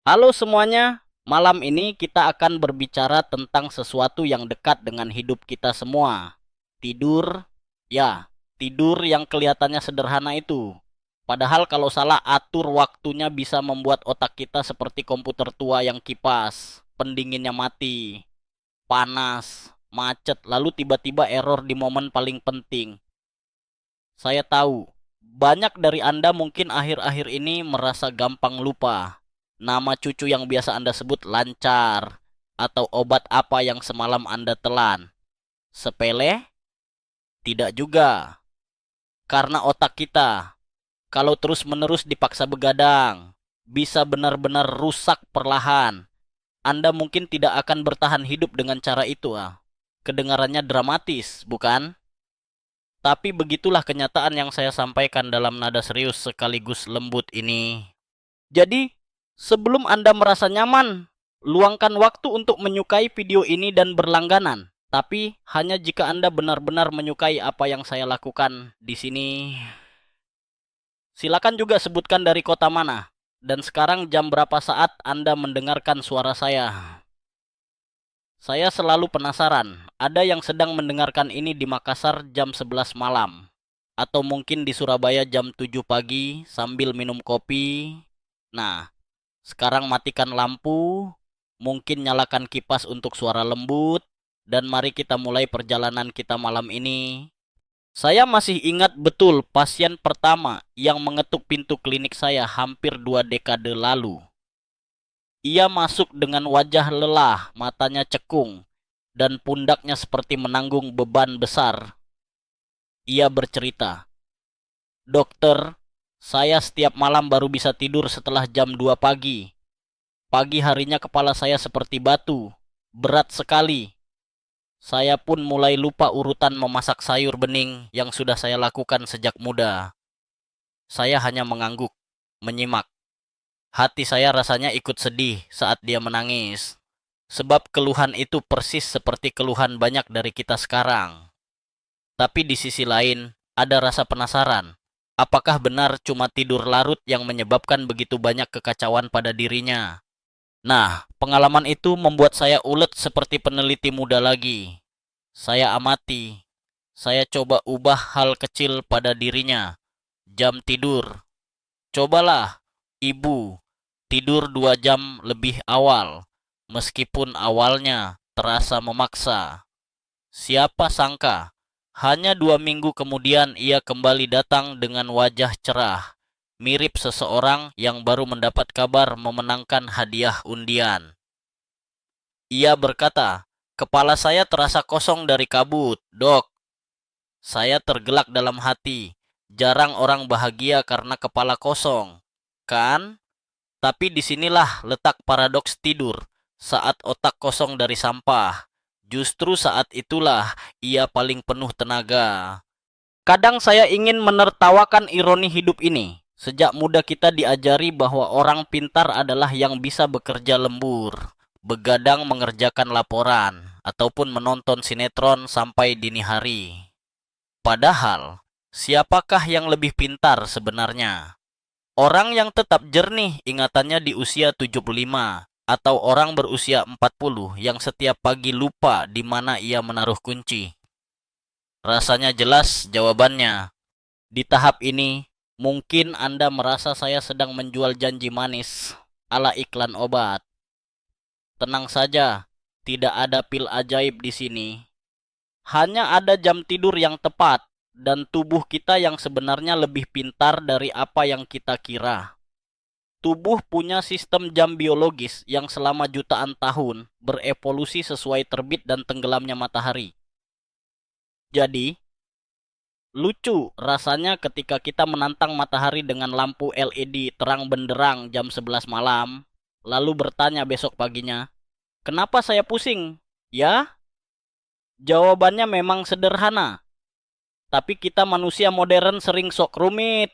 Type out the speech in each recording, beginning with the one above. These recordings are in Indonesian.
Halo semuanya, malam ini kita akan berbicara tentang sesuatu yang dekat dengan hidup kita semua. Tidur, ya, tidur yang kelihatannya sederhana itu. Padahal kalau salah atur waktunya bisa membuat otak kita seperti komputer tua yang kipas, pendinginnya mati, panas, macet, lalu tiba-tiba error di momen paling penting. Saya tahu, banyak dari Anda mungkin akhir-akhir ini merasa gampang lupa. Nama cucu yang biasa Anda sebut lancar, atau obat apa yang semalam Anda telan. Sepele? Tidak juga. Karena otak kita, kalau terus-menerus dipaksa begadang, bisa benar-benar rusak perlahan. Anda mungkin tidak akan bertahan hidup dengan cara itu. Kedengarannya dramatis, bukan? Tapi begitulah kenyataan yang saya sampaikan dalam nada serius sekaligus lembut ini. Jadi, sebelum Anda merasa nyaman, luangkan waktu untuk menyukai video ini dan berlangganan. Tapi hanya jika Anda benar-benar menyukai apa yang saya lakukan di sini. Silakan juga sebutkan dari kota mana. Dan sekarang jam berapa saat Anda mendengarkan suara saya. Saya selalu penasaran, ada yang sedang mendengarkan ini di Makassar jam 11 malam. Atau mungkin di Surabaya jam 7 pagi sambil minum kopi. Nah, sekarang matikan lampu, mungkin nyalakan kipas untuk suara lembut, dan mari kita mulai perjalanan kita malam ini. Saya masih ingat betul pasien pertama yang mengetuk pintu klinik saya hampir 2 dekade lalu. Ia masuk dengan wajah lelah, matanya cekung, dan pundaknya seperti menanggung beban besar. Ia bercerita, "Dokter, saya setiap malam baru bisa tidur setelah jam 2 pagi. Pagi harinya kepala saya seperti batu, berat sekali. Saya pun mulai lupa urutan memasak sayur bening yang sudah saya lakukan sejak muda. Saya hanya mengangguk, menyimak. Hati saya rasanya ikut sedih saat dia menangis. Sebab keluhan itu persis seperti keluhan banyak dari kita sekarang. Tapi di sisi lain, ada rasa penasaran. Apakah benar cuma tidur larut yang menyebabkan begitu banyak kekacauan pada dirinya? Nah, pengalaman itu membuat saya ulet seperti peneliti muda lagi. Saya amati. Saya coba ubah hal kecil pada dirinya. Jam tidur. Cobalah, ibu, tidur 2 jam lebih awal. Meskipun awalnya terasa memaksa. Siapa sangka, hanya 2 minggu kemudian ia kembali datang dengan wajah cerah. Mirip seseorang yang baru mendapat kabar memenangkan hadiah undian. Ia berkata, "Kepala saya terasa kosong dari kabut, dok." Saya tergelak dalam hati. Jarang orang bahagia karena kepala kosong, kan? Tapi disinilah letak paradoks tidur. Saat otak kosong dari sampah, justru saat itulah ia paling penuh tenaga. Kadang saya ingin menertawakan ironi hidup ini. Sejak muda kita diajari bahwa orang pintar adalah yang bisa bekerja lembur, begadang mengerjakan laporan, ataupun menonton sinetron sampai dini hari. Padahal, siapakah yang lebih pintar sebenarnya? Orang yang tetap jernih ingatannya di usia 75, atau orang berusia 40 yang setiap pagi lupa di mana ia menaruh kunci? Rasanya jelas jawabannya. Di tahap ini, mungkin Anda merasa saya sedang menjual janji manis ala iklan obat. Tenang saja, tidak ada pil ajaib di sini. Hanya ada jam tidur yang tepat dan tubuh kita yang sebenarnya lebih pintar dari apa yang kita kira. Tubuh punya sistem jam biologis yang selama jutaan tahun berevolusi sesuai terbit dan tenggelamnya matahari. Jadi, lucu rasanya ketika kita menantang matahari dengan lampu LED terang benderang jam 11 malam, lalu bertanya besok paginya, "Kenapa saya pusing?" Ya, jawabannya memang sederhana. Tapi kita manusia modern sering sok rumit.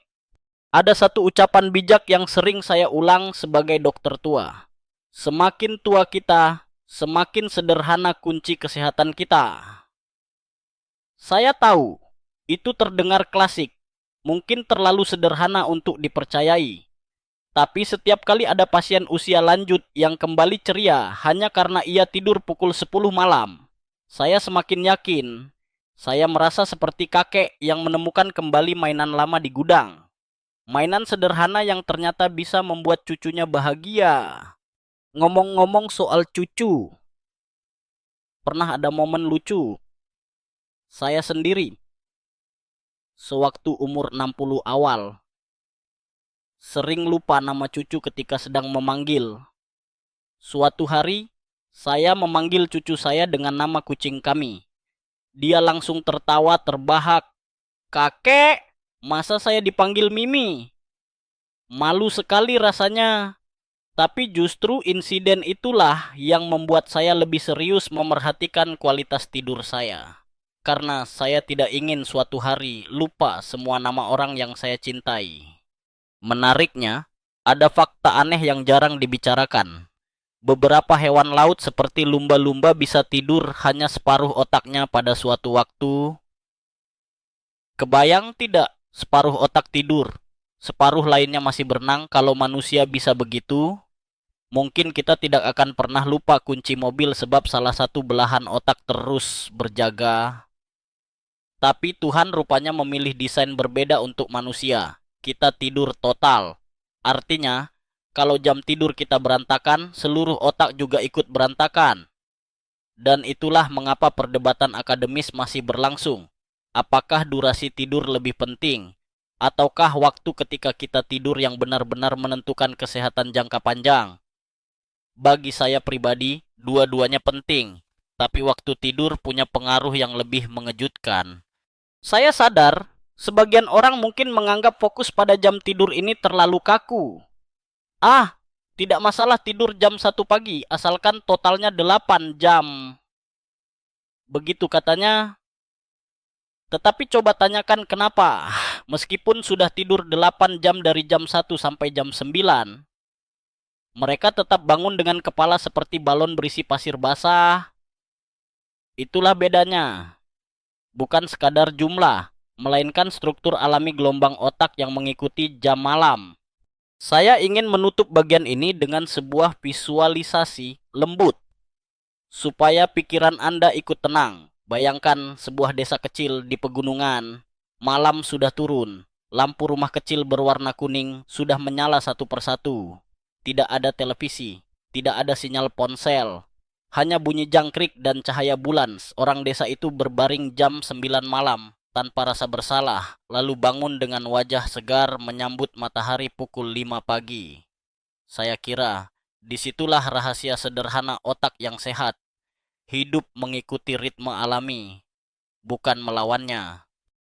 Ada satu ucapan bijak yang sering saya ulang sebagai dokter tua. Semakin tua kita, semakin sederhana kunci kesehatan kita. Saya tahu, itu terdengar klasik, mungkin terlalu sederhana untuk dipercayai. Tapi setiap kali ada pasien usia lanjut yang kembali ceria hanya karena ia tidur pukul 10 malam, saya semakin yakin. Saya merasa seperti kakek yang menemukan kembali mainan lama di gudang. Mainan sederhana yang ternyata bisa membuat cucunya bahagia. Ngomong-ngomong soal cucu, pernah ada momen lucu. Saya sendiri, sewaktu umur 60 awal, sering lupa nama cucu ketika sedang memanggil. Suatu hari, saya memanggil cucu saya dengan nama kucing kami. Dia langsung tertawa terbahak. "Kakek, masa saya dipanggil Mimi?" Malu sekali rasanya. Tapi justru insiden itulah yang membuat saya lebih serius memerhatikan kualitas tidur saya. Karena saya tidak ingin suatu hari lupa semua nama orang yang saya cintai. Menariknya, ada fakta aneh yang jarang dibicarakan. Beberapa hewan laut seperti lumba-lumba bisa tidur hanya separuh otaknya pada suatu waktu. Kebayang tidak, separuh otak tidur, separuh lainnya masih berenang. Kalau manusia bisa begitu, mungkin kita tidak akan pernah lupa kunci mobil sebab salah satu belahan otak terus berjaga. Tapi Tuhan rupanya memilih desain berbeda untuk manusia. Kita tidur total. Artinya, kalau jam tidur kita berantakan, seluruh otak juga ikut berantakan. Dan itulah mengapa perdebatan akademis masih berlangsung. Apakah durasi tidur lebih penting? Ataukah waktu ketika kita tidur yang benar-benar menentukan kesehatan jangka panjang? Bagi saya pribadi, dua-duanya penting, tapi waktu tidur punya pengaruh yang lebih mengejutkan. Saya sadar, sebagian orang mungkin menganggap fokus pada jam tidur ini terlalu kaku. Tidak masalah tidur jam 1 pagi, asalkan totalnya 8 jam. Begitu katanya. Tetapi coba tanyakan kenapa. Meskipun sudah tidur 8 jam dari jam 1 sampai jam 9, mereka tetap bangun dengan kepala seperti balon berisi pasir basah. Itulah bedanya. Bukan sekadar jumlah, melainkan struktur alami gelombang otak yang mengikuti jam malam. Saya ingin menutup bagian ini dengan sebuah visualisasi lembut, supaya pikiran Anda ikut tenang. Bayangkan sebuah desa kecil di pegunungan. Malam sudah turun. Lampu rumah kecil berwarna kuning sudah menyala satu persatu. Tidak ada televisi, tidak ada sinyal ponsel. Hanya bunyi jangkrik dan cahaya bulan. Orang desa itu berbaring jam 9 malam tanpa rasa bersalah, lalu bangun dengan wajah segar menyambut matahari pukul 5 pagi. Saya kira disitulah rahasia sederhana otak yang sehat. Hidup mengikuti ritme alami, bukan melawannya.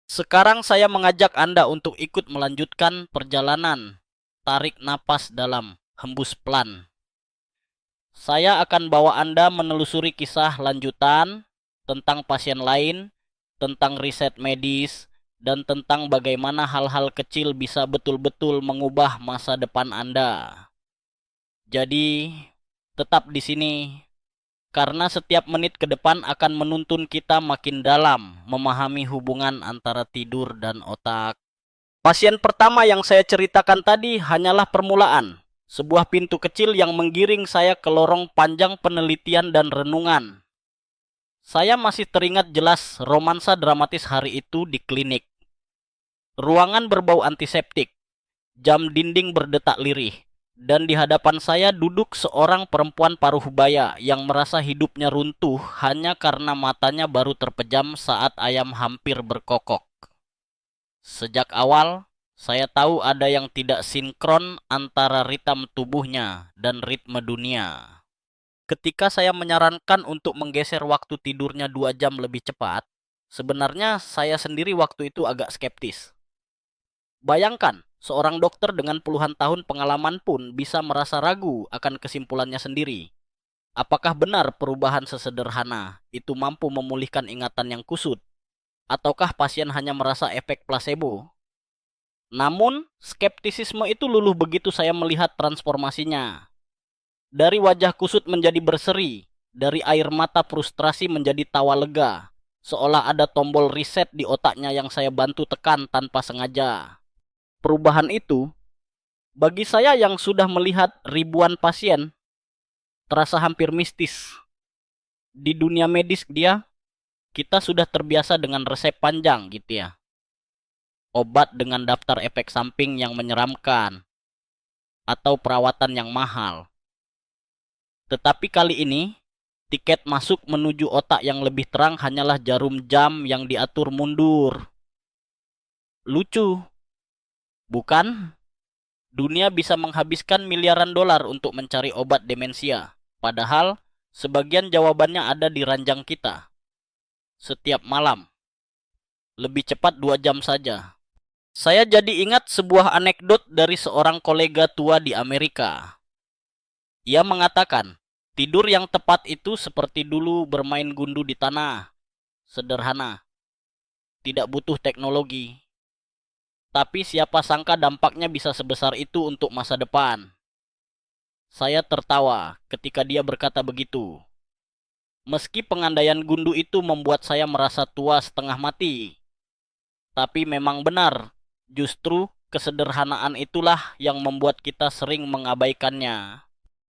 Sekarang saya mengajak Anda untuk ikut melanjutkan perjalanan. Tarik napas dalam, hembus pelan. Saya akan bawa Anda menelusuri kisah lanjutan tentang pasien lain, tentang riset medis, dan tentang bagaimana hal-hal kecil bisa betul-betul mengubah masa depan Anda. Jadi, tetap di sini, karena setiap menit ke depan akan menuntun kita makin dalam memahami hubungan antara tidur dan otak. Pasien pertama yang saya ceritakan tadi hanyalah permulaan. Sebuah pintu kecil yang menggiring saya ke lorong panjang penelitian dan renungan. Saya masih teringat jelas romansa dramatis hari itu di klinik. Ruangan berbau antiseptik, jam dinding berdetak lirih, dan di hadapan saya duduk seorang perempuan paruh baya yang merasa hidupnya runtuh hanya karena matanya baru terpejam saat ayam hampir berkokok. Sejak awal, saya tahu ada yang tidak sinkron antara ritme tubuhnya dan ritme dunia. Ketika saya menyarankan untuk menggeser waktu tidurnya 2 jam lebih cepat, sebenarnya saya sendiri waktu itu agak skeptis. Bayangkan, seorang dokter dengan puluhan tahun pengalaman pun bisa merasa ragu akan kesimpulannya sendiri. Apakah benar perubahan sesederhana itu mampu memulihkan ingatan yang kusut? Ataukah pasien hanya merasa efek placebo? Namun, skeptisisme itu luluh begitu saya melihat transformasinya. Dari wajah kusut menjadi berseri, dari air mata frustrasi menjadi tawa lega, seolah ada tombol reset di otaknya yang saya bantu tekan tanpa sengaja. Perubahan itu Bagi saya yang sudah melihat ribuan pasien, terasa hampir mistis. Di dunia medis kita sudah terbiasa dengan resep panjang gitu ya. Obat dengan daftar efek samping yang menyeramkan, atau perawatan yang mahal. Tetapi kali ini, tiket masuk menuju otak yang lebih terang hanyalah jarum jam yang diatur mundur. Lucu, bukan? Dunia bisa menghabiskan miliaran dolar untuk mencari obat demensia. Padahal, sebagian jawabannya ada di ranjang kita. Setiap malam. Lebih cepat 2 jam saja. Saya jadi ingat sebuah anekdot dari seorang kolega tua di Amerika. Ia mengatakan, tidur yang tepat itu seperti dulu bermain gundu di tanah. Sederhana. Tidak butuh teknologi. Tapi siapa sangka dampaknya bisa sebesar itu untuk masa depan. Saya tertawa ketika dia berkata begitu. Meski pengandaian gundu itu membuat saya merasa tua setengah mati. Tapi memang benar, justru kesederhanaan itulah yang membuat kita sering mengabaikannya.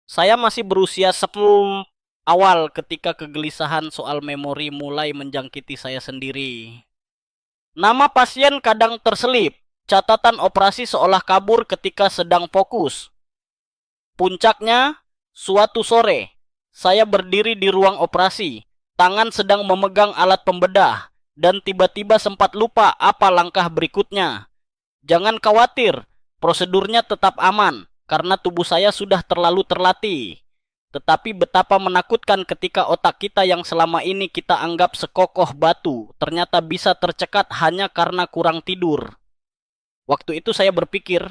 Saya masih berusia 10 awal ketika kegelisahan soal memori mulai menjangkiti saya sendiri. Nama pasien kadang terselip. Catatan operasi seolah kabur ketika sedang fokus. Puncaknya, suatu sore, saya berdiri di ruang operasi, tangan sedang memegang alat pembedah, dan tiba-tiba sempat lupa apa langkah berikutnya. Jangan khawatir, prosedurnya tetap aman, karena tubuh saya sudah terlalu terlatih. Tetapi betapa menakutkan ketika otak kita yang selama ini kita anggap sekokoh batu, ternyata bisa tercekat hanya karena kurang tidur. Waktu itu saya berpikir,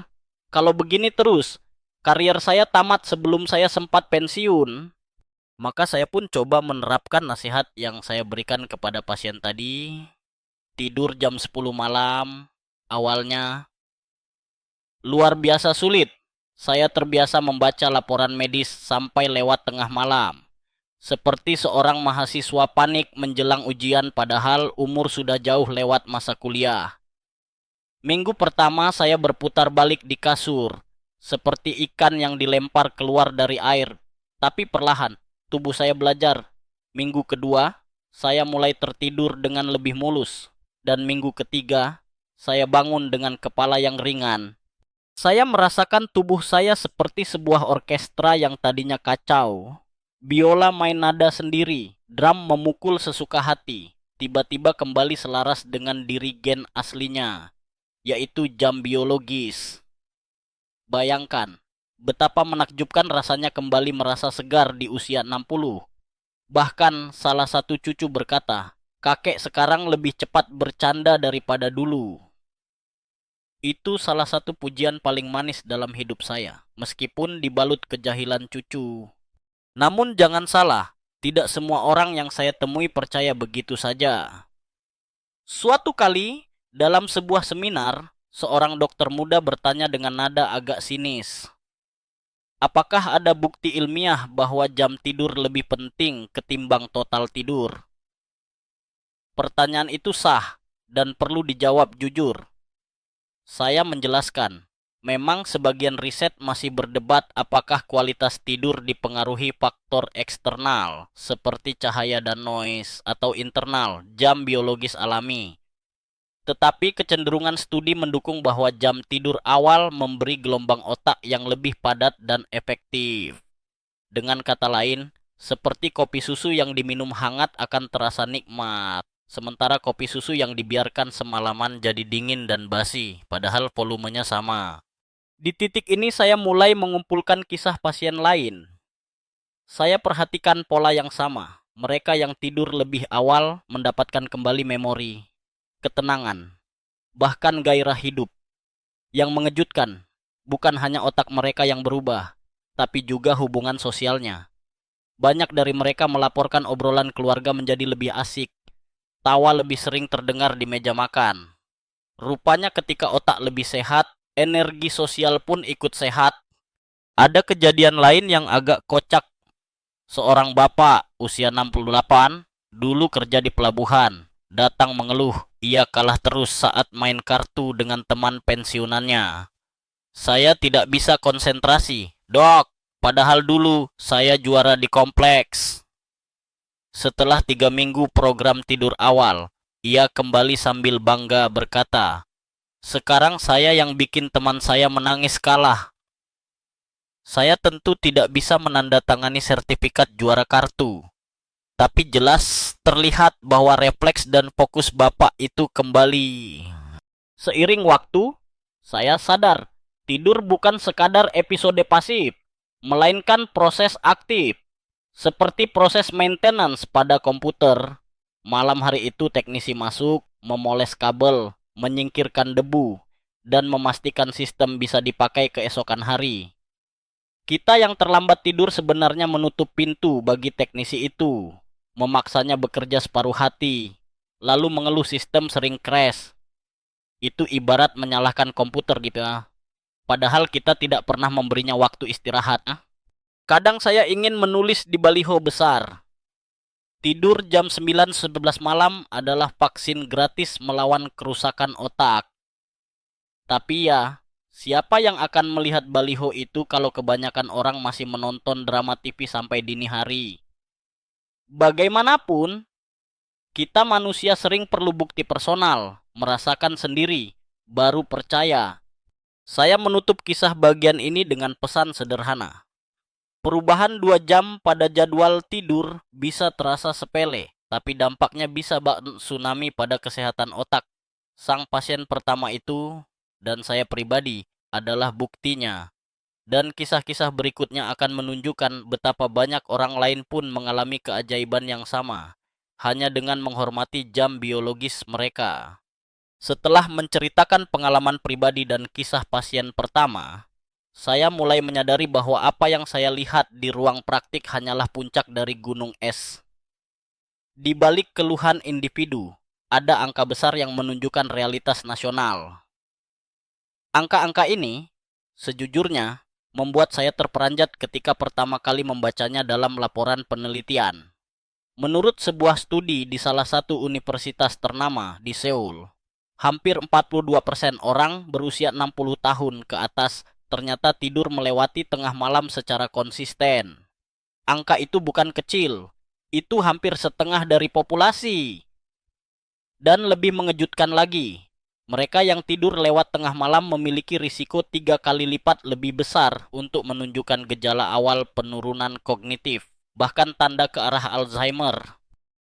kalau begini terus, karier saya tamat sebelum saya sempat pensiun. Maka saya pun coba menerapkan nasihat yang saya berikan kepada pasien tadi. Tidur jam 10 malam, awalnya luar biasa sulit. Saya terbiasa membaca laporan medis sampai lewat tengah malam. Seperti seorang mahasiswa panik menjelang ujian padahal umur sudah jauh lewat masa kuliah. Minggu pertama saya berputar balik di kasur, seperti ikan yang dilempar keluar dari air. Tapi perlahan, tubuh saya belajar. Minggu kedua, saya mulai tertidur dengan lebih mulus. Dan minggu ketiga, saya bangun dengan kepala yang ringan. Saya merasakan tubuh saya seperti sebuah orkestra yang tadinya kacau. Biola main nada sendiri, drum memukul sesuka hati. Tiba-tiba kembali selaras dengan dirigen aslinya, yaitu jam biologis. Bayangkan, betapa menakjubkan rasanya kembali merasa segar di usia 60. Bahkan salah satu cucu berkata, kakek sekarang lebih cepat bercanda daripada dulu. Itu salah satu pujian paling manis dalam hidup saya, meskipun dibalut kejahilan cucu. Namun jangan salah, tidak semua orang yang saya temui percaya begitu saja. Suatu kali, dalam sebuah seminar, seorang dokter muda bertanya dengan nada agak sinis. Apakah ada bukti ilmiah bahwa jam tidur lebih penting ketimbang total tidur? Pertanyaan itu sah dan perlu dijawab jujur. Saya menjelaskan, memang sebagian riset masih berdebat apakah kualitas tidur dipengaruhi faktor eksternal seperti cahaya dan noise atau internal, jam biologis alami. Tetapi kecenderungan studi mendukung bahwa jam tidur awal memberi gelombang otak yang lebih padat dan efektif. Dengan kata lain, seperti kopi susu yang diminum hangat akan terasa nikmat, sementara kopi susu yang dibiarkan semalaman jadi dingin dan basi, padahal volumenya sama. Di titik ini saya mulai mengumpulkan kisah pasien lain. Saya perhatikan pola yang sama. Mereka yang tidur lebih awal mendapatkan kembali memori, ketenangan, bahkan gairah hidup. Yang mengejutkan, bukan hanya otak mereka yang berubah, tapi juga hubungan sosialnya. Banyak dari mereka melaporkan obrolan keluarga menjadi lebih asik. Tawa lebih sering terdengar di meja makan. Rupanya ketika otak lebih sehat, energi sosial pun ikut sehat. Ada kejadian lain yang agak kocak. Seorang bapak usia 68, dulu kerja di pelabuhan, datang mengeluh ia kalah terus saat main kartu dengan teman pensiunannya. Saya tidak bisa konsentrasi. Dok, padahal dulu saya juara di kompleks. Setelah 3 minggu program tidur awal, ia kembali sambil bangga berkata, "Sekarang saya yang bikin teman saya menangis kalah." Saya tentu tidak bisa menandatangani sertifikat juara kartu, tapi jelas terlihat bahwa refleks dan fokus Bapak itu kembali. Seiring waktu, saya sadar tidur bukan sekadar episode pasif, melainkan proses aktif. Seperti proses maintenance pada komputer. Malam hari itu teknisi masuk, memoles kabel, menyingkirkan debu, dan memastikan sistem bisa dipakai keesokan hari. Kita yang terlambat tidur sebenarnya menutup pintu bagi teknisi itu, memaksanya bekerja separuh hati, lalu mengeluh sistem sering crash. Itu ibarat menyalahkan komputer gitu ya. Padahal kita tidak pernah memberinya waktu istirahat. Kadang saya ingin menulis di baliho besar. Tidur jam 9-11 malam adalah vaksin gratis melawan kerusakan otak. Tapi ya, siapa yang akan melihat baliho itu kalau kebanyakan orang masih menonton drama TV sampai dini hari? Bagaimanapun, kita manusia sering perlu bukti personal, merasakan sendiri, baru percaya. Saya menutup kisah bagian ini dengan pesan sederhana. Perubahan 2 jam pada jadwal tidur bisa terasa sepele, tapi dampaknya bisa bak tsunami pada kesehatan otak. Sang pasien pertama itu, dan saya pribadi, adalah buktinya. Dan kisah-kisah berikutnya akan menunjukkan betapa banyak orang lain pun mengalami keajaiban yang sama, hanya dengan menghormati jam biologis mereka. Setelah menceritakan pengalaman pribadi dan kisah pasien pertama, saya mulai menyadari bahwa apa yang saya lihat di ruang praktik hanyalah puncak dari gunung es. Di balik keluhan individu, ada angka besar yang menunjukkan realitas nasional. Angka-angka ini, sejujurnya, membuat saya terperanjat ketika pertama kali membacanya dalam laporan penelitian. Menurut sebuah studi di salah satu universitas ternama di Seoul, hampir 42% orang berusia 60 tahun ke atas ternyata tidur melewati tengah malam secara konsisten. Angka itu bukan kecil, itu hampir setengah dari populasi. Dan lebih mengejutkan lagi, mereka yang tidur lewat tengah malam memiliki risiko 3 kali lipat lebih besar untuk menunjukkan gejala awal penurunan kognitif, bahkan tanda ke arah Alzheimer.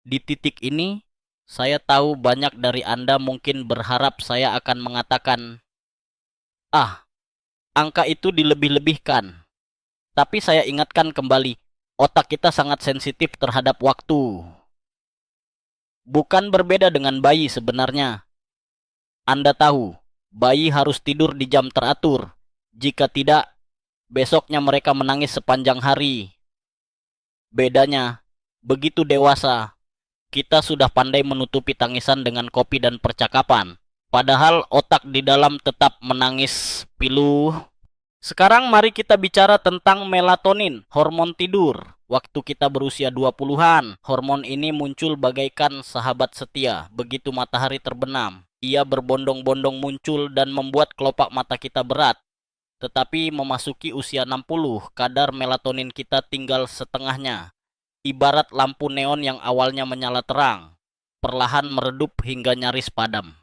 Di titik ini, saya tahu banyak dari Anda mungkin berharap saya akan mengatakan, "Ah, angka itu dilebih-lebihkan." Tapi saya ingatkan kembali, otak kita sangat sensitif terhadap waktu. Bukan berbeda dengan bayi sebenarnya. Anda tahu, bayi harus tidur di jam teratur. Jika tidak, besoknya mereka menangis sepanjang hari. Bedanya, begitu dewasa, kita sudah pandai menutupi tangisan dengan kopi dan percakapan. Padahal otak di dalam tetap menangis pilu. Sekarang mari kita bicara tentang melatonin, hormon tidur. Waktu kita berusia 20-an, hormon ini muncul bagaikan sahabat setia. Begitu matahari terbenam, ia berbondong-bondong muncul dan membuat kelopak mata kita berat. Tetapi memasuki usia 60, kadar melatonin kita tinggal setengahnya. Ibarat lampu neon yang awalnya menyala terang, perlahan meredup hingga nyaris padam.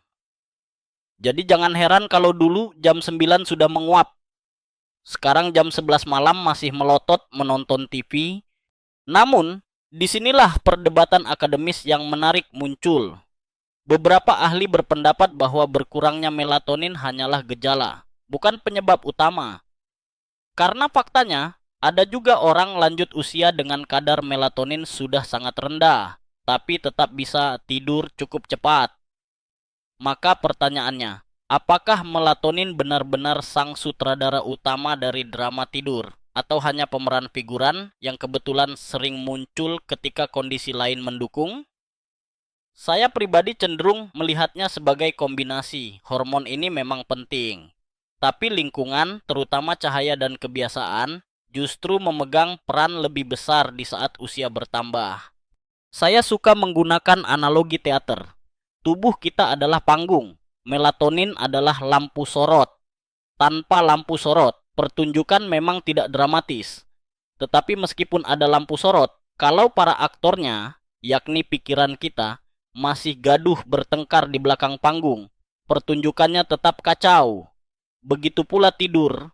Jadi jangan heran kalau dulu jam 9 sudah menguap. Sekarang jam 11 malam masih melotot menonton TV. Namun, disinilah perdebatan akademis yang menarik muncul. Beberapa ahli berpendapat bahwa berkurangnya melatonin hanyalah gejala, bukan penyebab utama. Karena faktanya, ada juga orang lanjut usia dengan kadar melatonin sudah sangat rendah, tapi tetap bisa tidur cukup cepat. Maka pertanyaannya, apakah melatonin benar-benar sang sutradara utama dari drama tidur? Atau hanya pemeran figuran yang kebetulan sering muncul ketika kondisi lain mendukung? Saya pribadi cenderung melihatnya sebagai kombinasi. Hormon ini memang penting. Tapi lingkungan, terutama cahaya dan kebiasaan, justru memegang peran lebih besar di saat usia bertambah. Saya suka menggunakan analogi teater. Tubuh kita adalah panggung, melatonin adalah lampu sorot. Tanpa lampu sorot, pertunjukan memang tidak dramatis. Tetapi meskipun ada lampu sorot, kalau para aktornya, yakni pikiran kita, masih gaduh bertengkar di belakang panggung, pertunjukannya tetap kacau. Begitu pula tidur.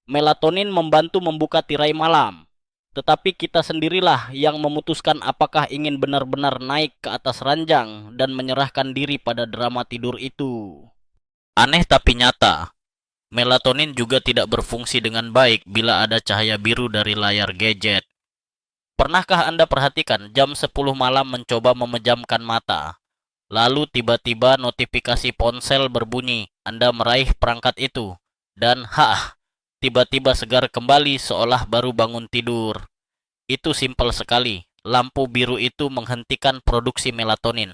Melatonin membantu membuka tirai malam. Tetapi kita sendirilah yang memutuskan apakah ingin benar-benar naik ke atas ranjang dan menyerahkan diri pada drama tidur itu. Aneh tapi nyata, melatonin juga tidak berfungsi dengan baik bila ada cahaya biru dari layar gadget. Pernahkah Anda perhatikan jam 10 malam mencoba memejamkan mata? Lalu tiba-tiba notifikasi ponsel berbunyi, Anda meraih perangkat itu. Dan tiba-tiba segar kembali seolah baru bangun tidur. Itu simpel sekali. Lampu biru itu menghentikan produksi melatonin.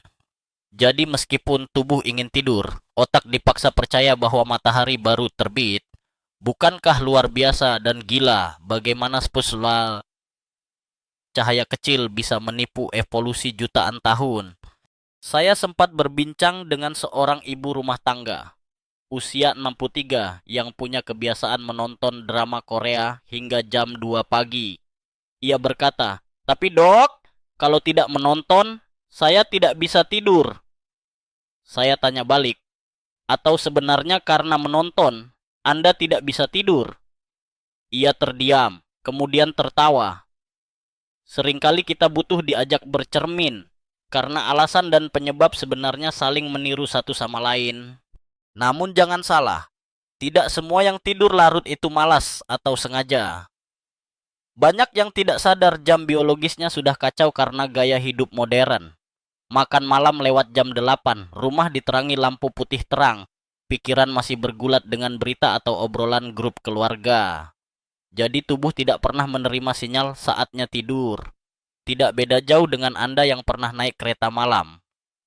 Jadi meskipun tubuh ingin tidur, otak dipaksa percaya bahwa matahari baru terbit. Bukankah luar biasa dan gila bagaimana spesial cahaya kecil bisa menipu evolusi jutaan tahun? Saya sempat berbincang dengan seorang ibu rumah tangga, usia 63, yang punya kebiasaan menonton drama Korea hingga jam 2 pagi. Ia berkata, "Tapi dok, kalau tidak menonton, saya tidak bisa tidur." Saya tanya balik, "Atau sebenarnya karena menonton, Anda tidak bisa tidur?" Ia terdiam, kemudian tertawa. Seringkali kita butuh diajak bercermin, karena alasan dan penyebab sebenarnya saling meniru satu sama lain. Namun jangan salah, tidak semua yang tidur larut itu malas atau sengaja. Banyak yang tidak sadar jam biologisnya sudah kacau karena gaya hidup modern. Makan malam lewat jam 8, rumah diterangi lampu putih terang, pikiran masih bergulat dengan berita atau obrolan grup keluarga. Jadi tubuh tidak pernah menerima sinyal saatnya tidur. Tidak beda jauh dengan Anda yang pernah naik kereta malam.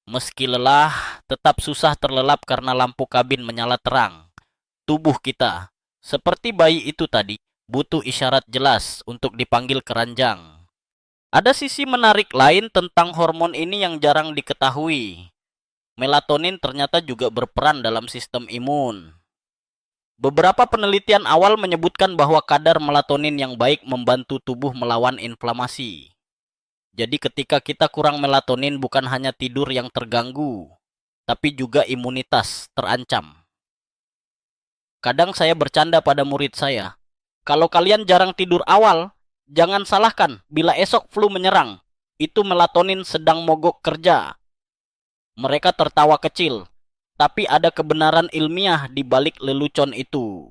Meski lelah, tetap susah terlelap karena lampu kabin menyala terang. Tubuh kita, seperti bayi itu tadi, butuh isyarat jelas untuk dipanggil ke ranjang. Ada sisi menarik lain tentang hormon ini yang jarang diketahui. Melatonin ternyata juga berperan dalam sistem imun. Beberapa penelitian awal menyebutkan bahwa kadar melatonin yang baik membantu tubuh melawan inflamasi. Jadi ketika kita kurang melatonin, bukan hanya tidur yang terganggu, tapi juga imunitas terancam. Kadang saya bercanda pada murid saya, "Kalau kalian jarang tidur awal, jangan salahkan bila esok flu menyerang. Itu melatonin sedang mogok kerja." Mereka tertawa kecil, tapi ada kebenaran ilmiah di balik lelucon itu.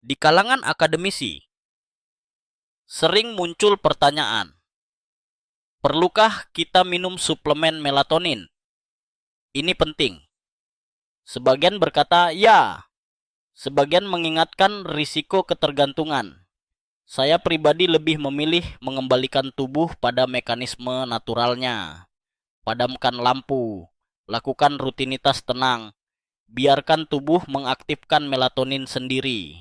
Di kalangan akademisi, sering muncul pertanyaan, perlukah kita minum suplemen melatonin? Ini penting. Sebagian berkata ya, sebagian mengingatkan risiko ketergantungan. Saya pribadi lebih memilih mengembalikan tubuh pada mekanisme naturalnya. Padamkan lampu, lakukan rutinitas tenang, biarkan tubuh mengaktifkan melatonin sendiri.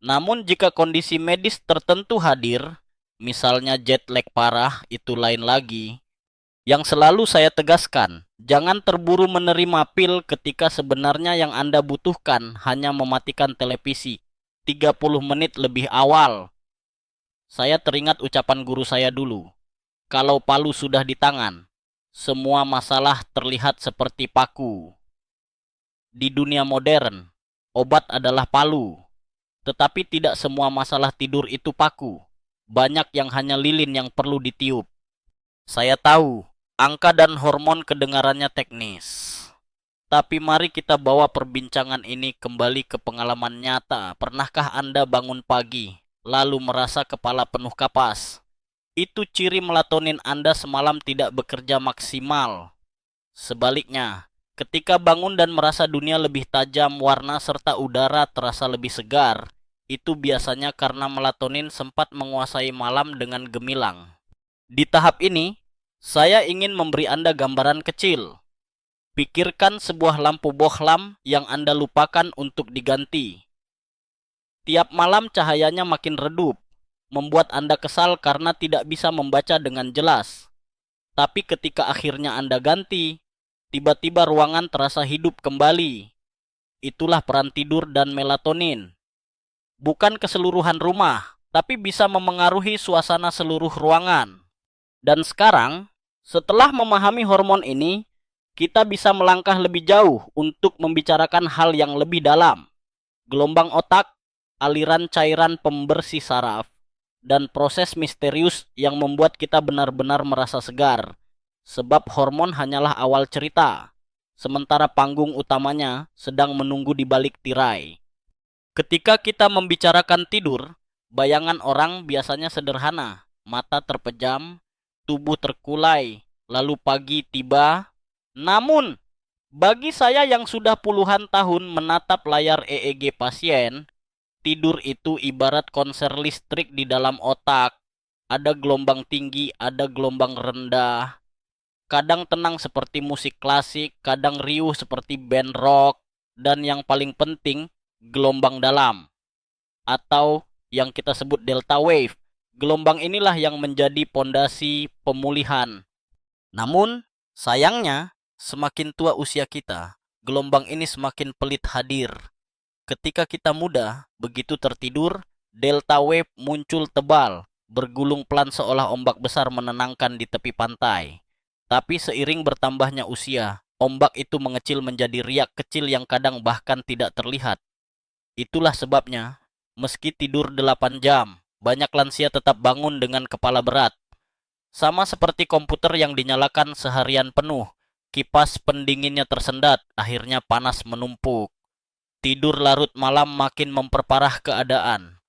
Namun jika kondisi medis tertentu hadir, misalnya jet lag parah, itu lain lagi. Yang selalu saya tegaskan, jangan terburu menerima pil ketika sebenarnya yang Anda butuhkan hanya mematikan televisi 30 menit lebih awal. Saya teringat ucapan guru saya dulu, kalau palu sudah di tangan, semua masalah terlihat seperti paku. Di dunia modern, obat adalah palu. Tetapi tidak semua masalah tidur itu paku. Banyak yang hanya lilin yang perlu ditiup. Saya tahu, angka dan hormon kedengarannya teknis. Tapi mari kita bawa perbincangan ini kembali ke pengalaman nyata. Pernahkah Anda bangun pagi, lalu merasa kepala penuh kapas? Itu ciri melatonin Anda semalam tidak bekerja maksimal. Sebaliknya, ketika bangun dan merasa dunia lebih tajam warna serta udara terasa lebih segar, itu biasanya karena melatonin sempat menguasai malam dengan gemilang. Di tahap ini, saya ingin memberi Anda gambaran kecil. Pikirkan sebuah lampu bohlam yang Anda lupakan untuk diganti. Tiap malam cahayanya makin redup, membuat Anda kesal karena tidak bisa membaca dengan jelas. Tapi ketika akhirnya Anda ganti, tiba-tiba ruangan terasa hidup kembali. Itulah peran tidur dan melatonin. Bukan keseluruhan rumah, tapi bisa memengaruhi suasana seluruh ruangan. Dan sekarang, setelah memahami hormon ini, kita bisa melangkah lebih jauh untuk membicarakan hal yang lebih dalam. Gelombang otak, aliran cairan pembersih saraf, dan proses misterius yang membuat kita benar-benar merasa segar. Sebab hormon hanyalah awal cerita, sementara panggung utamanya sedang menunggu di balik tirai. Ketika kita membicarakan tidur, bayangan orang biasanya sederhana. Mata terpejam, tubuh terkulai, lalu pagi tiba. Namun, bagi saya yang sudah puluhan tahun menatap layar EEG pasien, tidur itu ibarat konser listrik di dalam otak. Ada gelombang tinggi, ada gelombang rendah. Kadang tenang seperti musik klasik, kadang riuh seperti band rock. Dan yang paling penting, gelombang dalam, atau yang kita sebut delta wave. Gelombang inilah yang menjadi pondasi pemulihan. Namun, sayangnya, semakin tua usia kita, gelombang ini semakin pelit hadir. Ketika kita muda, begitu tertidur, delta wave muncul tebal, bergulung pelan seolah ombak besar menenangkan di tepi pantai. Tapi seiring bertambahnya usia, ombak itu mengecil menjadi riak kecil yang kadang bahkan tidak terlihat. Itulah sebabnya, meski tidur 8 jam, banyak lansia tetap bangun dengan kepala berat. Sama seperti komputer yang dinyalakan seharian penuh, kipas pendinginnya tersendat, akhirnya panas menumpuk. Tidur larut malam makin memperparah keadaan.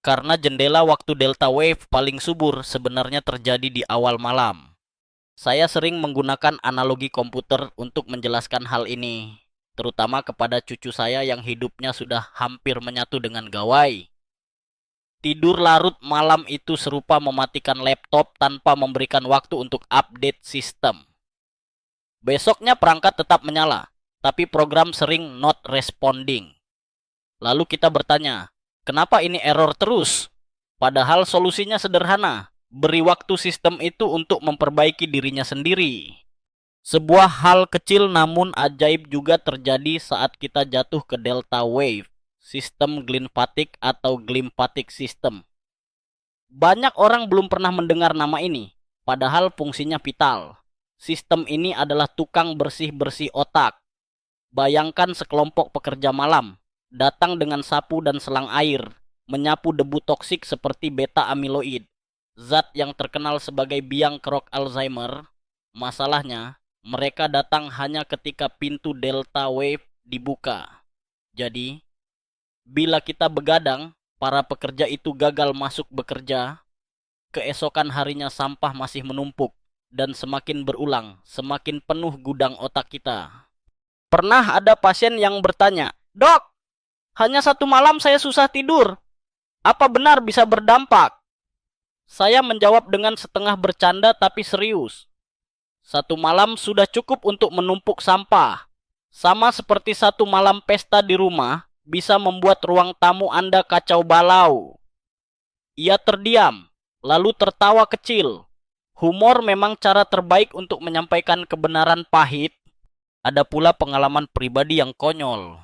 Karena jendela waktu delta wave paling subur sebenarnya terjadi di awal malam. Saya sering menggunakan analogi komputer untuk menjelaskan hal ini, terutama kepada cucu saya yang hidupnya sudah hampir menyatu dengan gawai. Tidur larut malam itu serupa mematikan laptop tanpa memberikan waktu untuk update sistem. Besoknya perangkat tetap menyala, tapi program sering not responding. Lalu kita bertanya, kenapa ini error terus? Padahal solusinya sederhana, beri waktu sistem itu untuk memperbaiki dirinya sendiri. Sebuah hal kecil namun ajaib juga terjadi saat kita jatuh ke delta wave, sistem glymphatic atau glymphatic system. Banyak orang belum pernah mendengar nama ini, padahal fungsinya vital. Sistem ini adalah tukang bersih-bersih otak. Bayangkan sekelompok pekerja malam, datang dengan sapu dan selang air, menyapu debu toksik seperti beta amiloid, zat yang terkenal sebagai biang kerok Alzheimer. Masalahnya, mereka datang hanya ketika pintu delta wave dibuka. Jadi, bila kita begadang, para pekerja itu gagal masuk bekerja. Keesokan harinya sampah masih menumpuk, dan semakin berulang, semakin penuh gudang otak kita. Pernah ada pasien yang bertanya, "Dok, hanya 1 malam saya susah tidur. Apa benar bisa berdampak?" Saya menjawab dengan setengah bercanda tapi serius. 1 malam sudah cukup untuk menumpuk sampah. Sama seperti 1 malam pesta di rumah bisa membuat ruang tamu Anda kacau balau. Ia terdiam, lalu tertawa kecil. Humor memang cara terbaik untuk menyampaikan kebenaran pahit. Ada pula pengalaman pribadi yang konyol.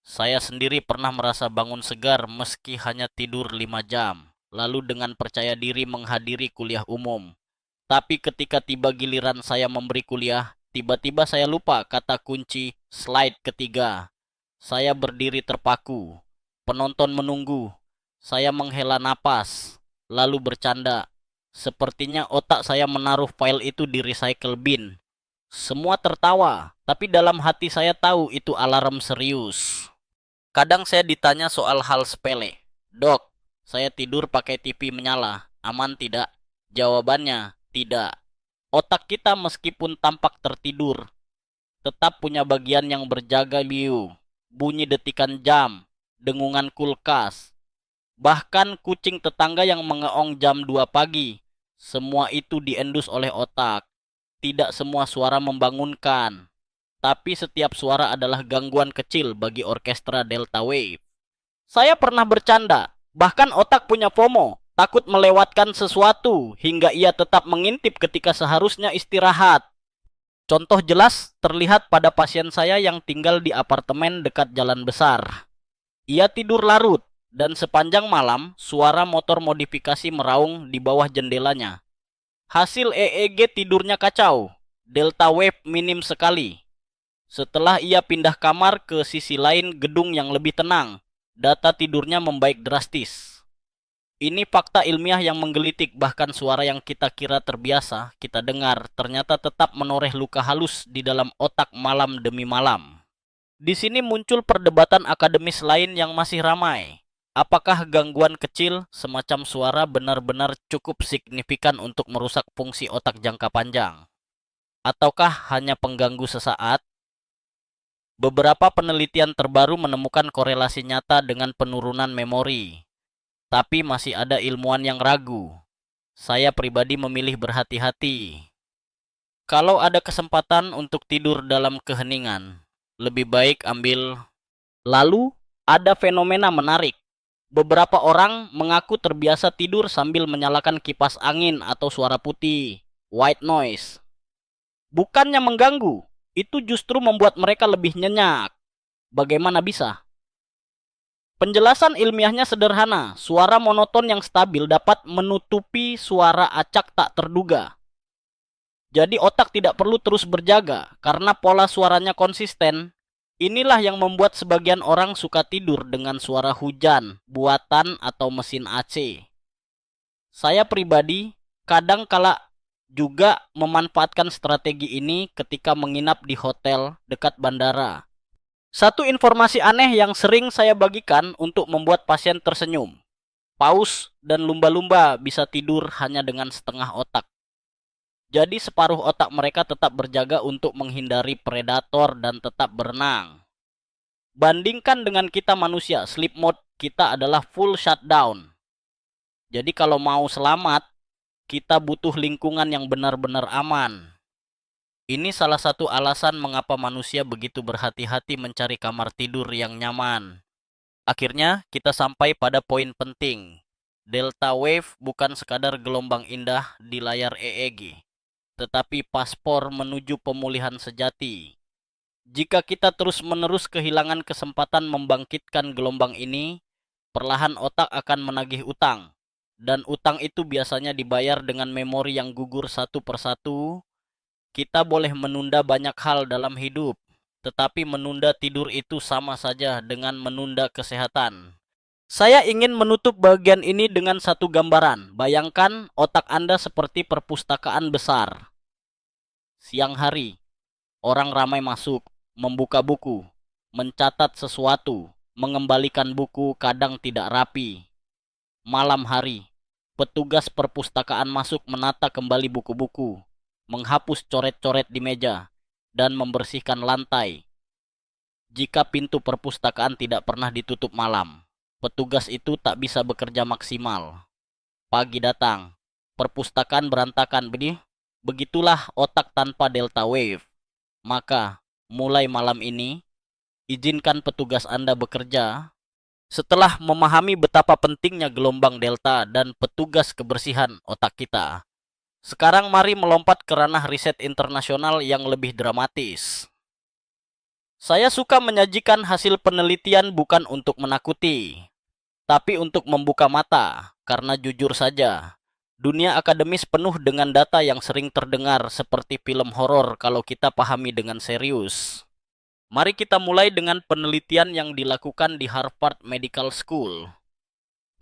Saya sendiri pernah merasa bangun segar meski hanya tidur 5 jam. Lalu dengan percaya diri menghadiri kuliah umum. Tapi ketika tiba giliran saya memberi kuliah, tiba-tiba saya lupa kata kunci slide ketiga. Saya berdiri terpaku. Penonton menunggu. Saya menghela napas, lalu bercanda. Sepertinya otak saya menaruh file itu di recycle bin. Semua tertawa, tapi dalam hati saya tahu itu alarm serius. Kadang saya ditanya soal hal sepele. "Dok, saya tidur pakai TV menyala, aman tidak?" Jawabannya, tidak. Otak kita meskipun tampak tertidur, tetap punya bagian yang berjaga liu. Bunyi detikan jam, dengungan kulkas, bahkan kucing tetangga yang mengeong jam 2 pagi. Semua itu diendus oleh otak. Tidak semua suara membangunkan, tapi setiap suara adalah gangguan kecil bagi orkestra delta wave. Saya pernah bercanda, bahkan otak punya FOMO, takut melewatkan sesuatu hingga ia tetap mengintip ketika seharusnya istirahat. Contoh jelas terlihat pada pasien saya yang tinggal di apartemen dekat jalan besar. Ia tidur larut, dan sepanjang malam suara motor modifikasi meraung di bawah jendelanya. Hasil EEG tidurnya kacau, delta wave minim sekali. Setelah ia pindah kamar ke sisi lain gedung yang lebih tenang, data tidurnya membaik drastis. Ini fakta ilmiah yang menggelitik, bahkan suara yang kita kira terbiasa kita dengar ternyata tetap menoreh luka halus di dalam otak malam demi malam. Di sini muncul perdebatan akademis lain yang masih ramai. Apakah gangguan kecil semacam suara benar-benar cukup signifikan untuk merusak fungsi otak jangka panjang? Ataukah hanya pengganggu sesaat? Beberapa penelitian terbaru menemukan korelasi nyata dengan penurunan memori. Tapi masih ada ilmuwan yang ragu. Saya pribadi memilih berhati-hati. Kalau ada kesempatan untuk tidur dalam keheningan, lebih baik ambil. Lalu, ada fenomena menarik. Beberapa orang mengaku terbiasa tidur sambil menyalakan kipas angin atau suara putih, white noise. Bukannya mengganggu, itu justru membuat mereka lebih nyenyak. Bagaimana bisa? Penjelasan ilmiahnya sederhana. Suara monoton yang stabil dapat menutupi suara acak tak terduga. Jadi otak tidak perlu terus berjaga karena pola suaranya konsisten. Inilah yang membuat sebagian orang suka tidur dengan suara hujan, buatan atau mesin AC. Saya pribadi kadang kala juga memanfaatkan strategi ini ketika menginap di hotel dekat bandara. Satu informasi aneh yang sering saya bagikan untuk membuat pasien tersenyum. Paus dan lumba-lumba bisa tidur hanya dengan setengah otak. Jadi separuh otak mereka tetap berjaga untuk menghindari predator dan tetap berenang. Bandingkan dengan kita manusia, sleep mode kita adalah full shutdown. Jadi kalau mau selamat, kita butuh lingkungan yang benar-benar aman. Ini salah satu alasan mengapa manusia begitu berhati-hati mencari kamar tidur yang nyaman. Akhirnya kita sampai pada poin penting. Delta wave bukan sekadar gelombang indah di layar EEG, tetapi paspor menuju pemulihan sejati. Jika kita terus-menerus kehilangan kesempatan membangkitkan gelombang ini, perlahan otak akan menagih utang. Dan utang itu biasanya dibayar dengan memori yang gugur satu persatu. Kita boleh menunda banyak hal dalam hidup, tetapi menunda tidur itu sama saja dengan menunda kesehatan. Saya ingin menutup bagian ini dengan satu gambaran. Bayangkan otak Anda seperti perpustakaan besar. Siang hari, orang ramai masuk, membuka buku, mencatat sesuatu, mengembalikan buku kadang tidak rapi. Malam hari, petugas perpustakaan masuk menata kembali buku-buku, menghapus coret-coret di meja, dan membersihkan lantai. Jika pintu perpustakaan tidak pernah ditutup malam, petugas itu tak bisa bekerja maksimal. Pagi datang, perpustakaan berantakan. Begitulah otak tanpa delta wave. Maka, mulai malam ini, izinkan petugas Anda bekerja. Setelah memahami betapa pentingnya gelombang delta dan petugas kebersihan otak kita, sekarang mari melompat ke ranah riset internasional yang lebih dramatis. Saya suka menyajikan hasil penelitian bukan untuk menakuti, tapi untuk membuka mata, karena jujur saja, dunia akademis penuh dengan data yang sering terdengar seperti film horor kalau kita pahami dengan serius. Mari kita mulai dengan penelitian yang dilakukan di Harvard Medical School.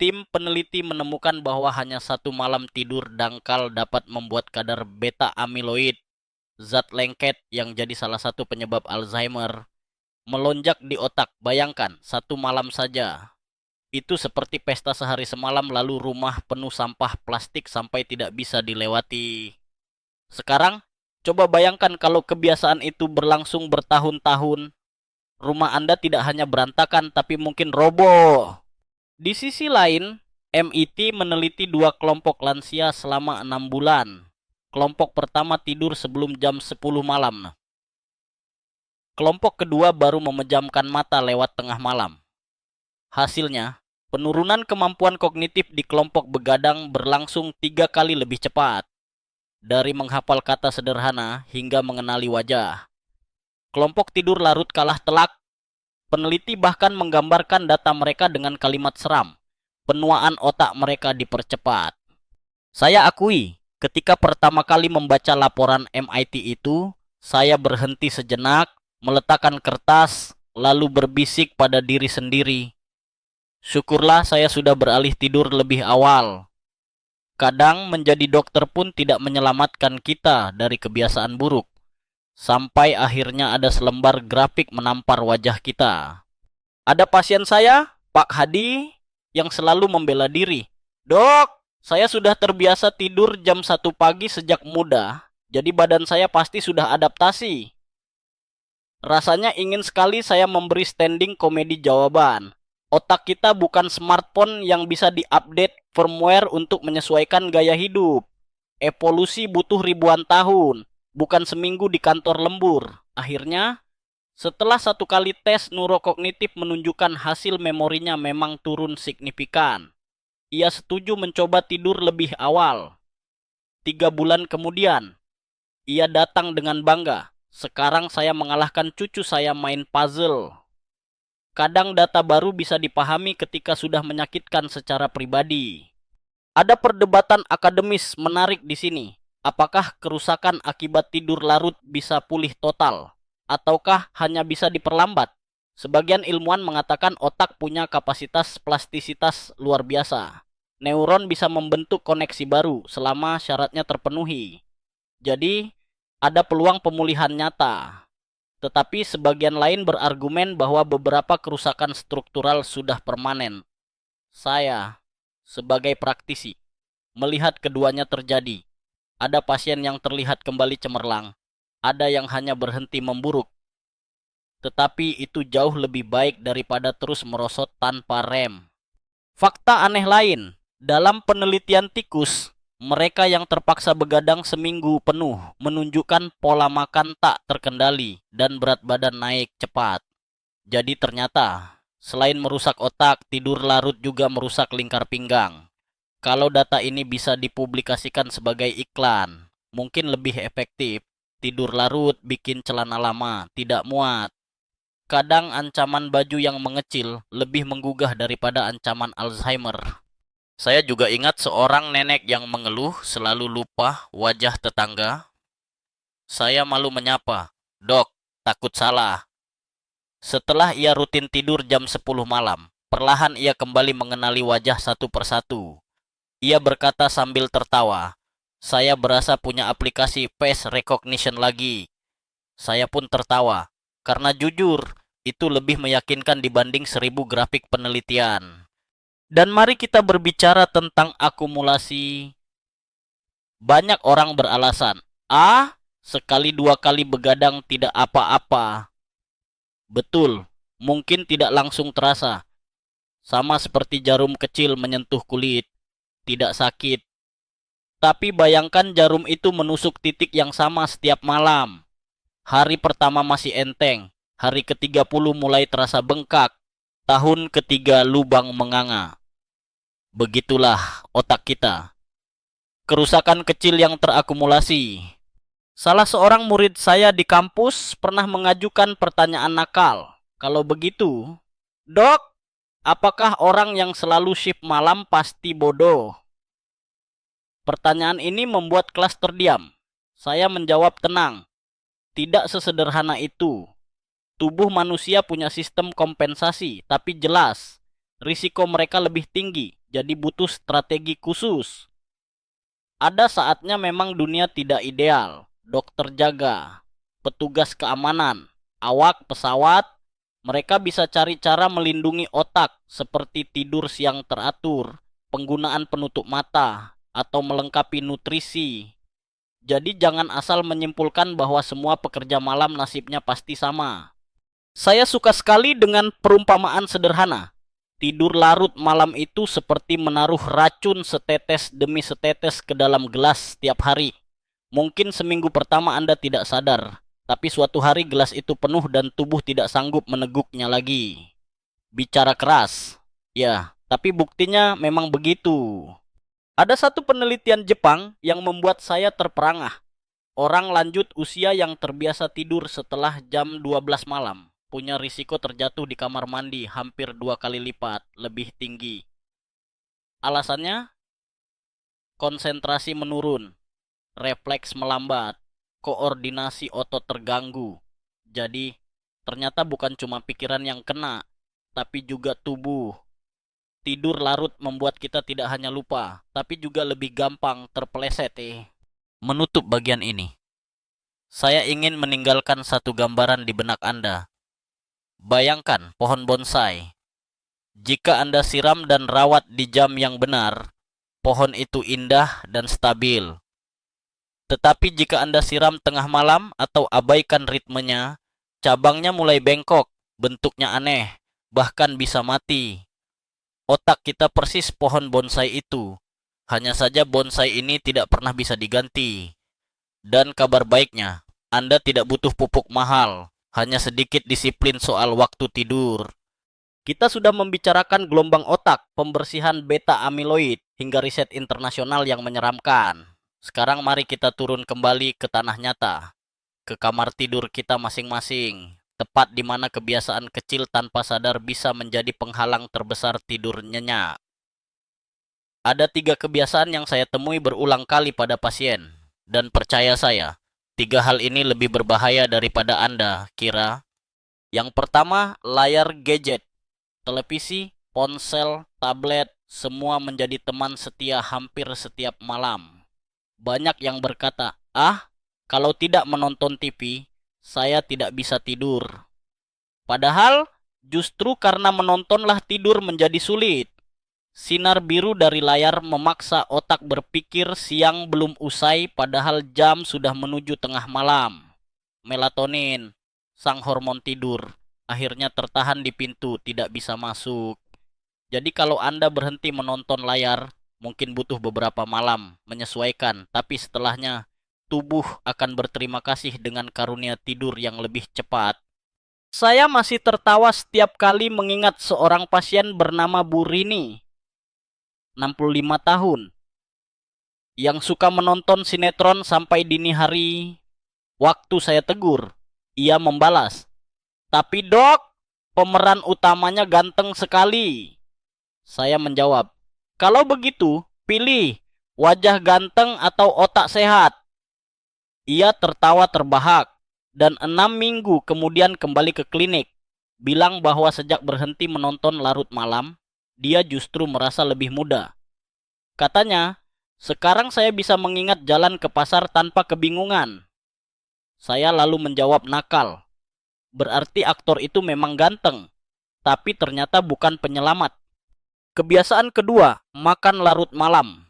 Tim peneliti menemukan bahwa hanya satu malam tidur dangkal dapat membuat kadar beta amiloid, zat lengket yang jadi salah satu penyebab Alzheimer, melonjak di otak. Bayangkan, satu malam saja. Itu seperti pesta sehari semalam lalu rumah penuh sampah plastik sampai tidak bisa dilewati. Sekarang, coba bayangkan kalau kebiasaan itu berlangsung bertahun-tahun. Rumah Anda tidak hanya berantakan tapi mungkin roboh. Di sisi lain, MIT meneliti dua kelompok lansia selama 6 bulan. Kelompok pertama tidur sebelum jam 10 malam. Kelompok kedua baru memejamkan mata lewat tengah malam. Hasilnya, penurunan kemampuan kognitif di kelompok begadang berlangsung 3 kali lebih cepat. dari menghafal kata sederhana hingga mengenali wajah. Kelompok tidur larut kalah telak. Peneliti bahkan menggambarkan data mereka dengan kalimat seram. Penuaan otak mereka dipercepat. Saya akui, ketika pertama kali membaca laporan MIT itu, saya berhenti sejenak, meletakkan kertas, lalu berbisik pada diri sendiri. Syukurlah saya sudah beralih tidur lebih awal. Kadang menjadi dokter pun tidak menyelamatkan kita dari kebiasaan buruk. Sampai akhirnya ada selembar grafik menampar wajah kita. Ada pasien saya, Pak Hadi, yang selalu membela diri. Dok, saya sudah terbiasa tidur jam 1 pagi sejak muda, jadi badan saya pasti sudah adaptasi. Rasanya ingin sekali saya memberi standing komedi jawaban. Otak kita bukan smartphone yang bisa diupdate firmware untuk menyesuaikan gaya hidup. Evolusi butuh ribuan tahun, bukan seminggu di kantor lembur. Akhirnya, setelah 1 kali tes neurokognitif menunjukkan hasil memorinya memang turun signifikan. Ia setuju mencoba tidur lebih awal. 3 bulan kemudian, ia datang dengan bangga. Sekarang saya mengalahkan cucu saya main puzzle. Kadang data baru bisa dipahami ketika sudah menyakitkan secara pribadi. Ada perdebatan akademis menarik di sini. Apakah kerusakan akibat tidur larut bisa pulih total? Ataukah hanya bisa diperlambat? Sebagian ilmuwan mengatakan otak punya kapasitas plastisitas luar biasa. Neuron bisa membentuk koneksi baru selama syaratnya terpenuhi. Jadi, ada peluang pemulihan nyata. Tetapi sebagian lain berargumen bahwa beberapa kerusakan struktural sudah permanen. Saya, sebagai praktisi, melihat keduanya terjadi. Ada pasien yang terlihat kembali cemerlang. Ada yang hanya berhenti memburuk. Tetapi itu jauh lebih baik daripada terus merosot tanpa rem. Fakta aneh lain, dalam penelitian tikus, mereka yang terpaksa begadang seminggu penuh menunjukkan pola makan tak terkendali dan berat badan naik cepat. Jadi ternyata, selain merusak otak, tidur larut juga merusak lingkar pinggang. Kalau data ini bisa dipublikasikan sebagai iklan, mungkin lebih efektif. Tidur larut bikin celana lama tidak muat. Kadang ancaman baju yang mengecil lebih menggugah daripada ancaman Alzheimer. Saya juga ingat seorang nenek yang mengeluh selalu lupa wajah tetangga. Saya malu menyapa, "Dok, takut salah." Setelah ia rutin tidur jam 10 malam, perlahan ia kembali mengenali wajah satu persatu. Ia berkata sambil tertawa, "Saya berasa punya aplikasi face recognition lagi." Saya pun tertawa, karena jujur, itu lebih meyakinkan dibanding 1000 grafik penelitian. Dan mari kita berbicara tentang akumulasi. Banyak orang beralasan, sekali 2 kali begadang tidak apa-apa. Betul, mungkin tidak langsung terasa. Sama seperti jarum kecil menyentuh kulit, tidak sakit. Tapi bayangkan jarum itu menusuk titik yang sama setiap malam. Hari pertama masih enteng, hari ke-30 mulai terasa bengkak, tahun ketiga lubang menganga. Begitulah otak kita. Kerusakan kecil yang terakumulasi. Salah seorang murid saya di kampus pernah mengajukan pertanyaan nakal. Kalau begitu, "Dok, apakah orang yang selalu shift malam pasti bodoh?" Pertanyaan ini membuat kelas terdiam. Saya menjawab tenang, "Tidak sesederhana itu. Tubuh manusia punya sistem kompensasi, tapi jelas, risiko mereka lebih tinggi, jadi butuh strategi khusus." Ada saatnya memang dunia tidak ideal. Dokter jaga, petugas keamanan, awak pesawat, mereka bisa cari cara melindungi otak seperti tidur siang teratur, penggunaan penutup mata, atau melengkapi nutrisi. Jadi jangan asal menyimpulkan bahwa semua pekerja malam nasibnya pasti sama. Saya suka sekali dengan perumpamaan sederhana. Tidur larut malam itu seperti menaruh racun setetes demi setetes ke dalam gelas setiap hari. Mungkin seminggu pertama Anda tidak sadar, tapi suatu hari gelas itu penuh dan tubuh tidak sanggup meneguknya lagi. Bicara keras, ya, tapi buktinya memang begitu. Ada satu penelitian Jepang yang membuat saya terperangah. Orang lanjut usia yang terbiasa tidur setelah jam 12 malam punya risiko terjatuh di kamar mandi hampir 2 kali lipat lebih tinggi. Alasannya, konsentrasi menurun, refleks melambat, koordinasi otot terganggu. Jadi, ternyata bukan cuma pikiran yang kena, tapi juga tubuh. Tidur larut membuat kita tidak hanya lupa, tapi juga lebih gampang terpeleset. Menutup bagian ini, saya ingin meninggalkan satu gambaran di benak Anda. Bayangkan pohon bonsai. Jika Anda siram dan rawat di jam yang benar, pohon itu indah dan stabil. Tetapi jika Anda siram tengah malam atau abaikan ritmenya, cabangnya mulai bengkok, bentuknya aneh, bahkan bisa mati. Otak kita persis pohon bonsai itu. Hanya saja bonsai ini tidak pernah bisa diganti. Dan kabar baiknya, Anda tidak butuh pupuk mahal, hanya sedikit disiplin soal waktu tidur. Kita sudah membicarakan gelombang otak, pembersihan beta amiloid, hingga riset internasional yang menyeramkan. Sekarang mari kita turun kembali ke tanah nyata, ke kamar tidur kita masing-masing, tepat di mana kebiasaan kecil tanpa sadar bisa menjadi penghalang terbesar tidur nyenyak. Ada 3 kebiasaan yang saya temui berulang kali pada pasien, dan percaya saya, 3 hal ini lebih berbahaya daripada Anda kira. Yang pertama, layar gadget. Televisi, ponsel, tablet, semua menjadi teman setia hampir setiap malam. Banyak yang berkata, kalau tidak menonton TV, saya tidak bisa tidur. Padahal, justru karena menontonlah tidur menjadi sulit. Sinar biru dari layar memaksa otak berpikir siang belum usai padahal jam sudah menuju tengah malam. Melatonin, sang hormon tidur, akhirnya tertahan di pintu, tidak bisa masuk. Jadi kalau Anda berhenti menonton layar, mungkin butuh beberapa malam menyesuaikan, tapi setelahnya tubuh akan berterima kasih dengan karunia tidur yang lebih cepat. Saya masih tertawa setiap kali mengingat seorang pasien bernama Bu Rini, 65 tahun, yang suka menonton sinetron sampai dini hari. Waktu saya tegur, ia membalas, "Tapi dok, pemeran utamanya ganteng sekali." Saya menjawab, "Kalau begitu, pilih wajah ganteng atau otak sehat." Ia tertawa terbahak, dan 6 minggu kemudian kembali ke klinik, bilang bahwa sejak berhenti menonton larut malam, dia justru merasa lebih muda. Katanya, "Sekarang saya bisa mengingat jalan ke pasar tanpa kebingungan." Saya lalu menjawab nakal, "Berarti aktor itu memang ganteng, tapi ternyata bukan penyelamat." Kebiasaan kedua, makan larut malam.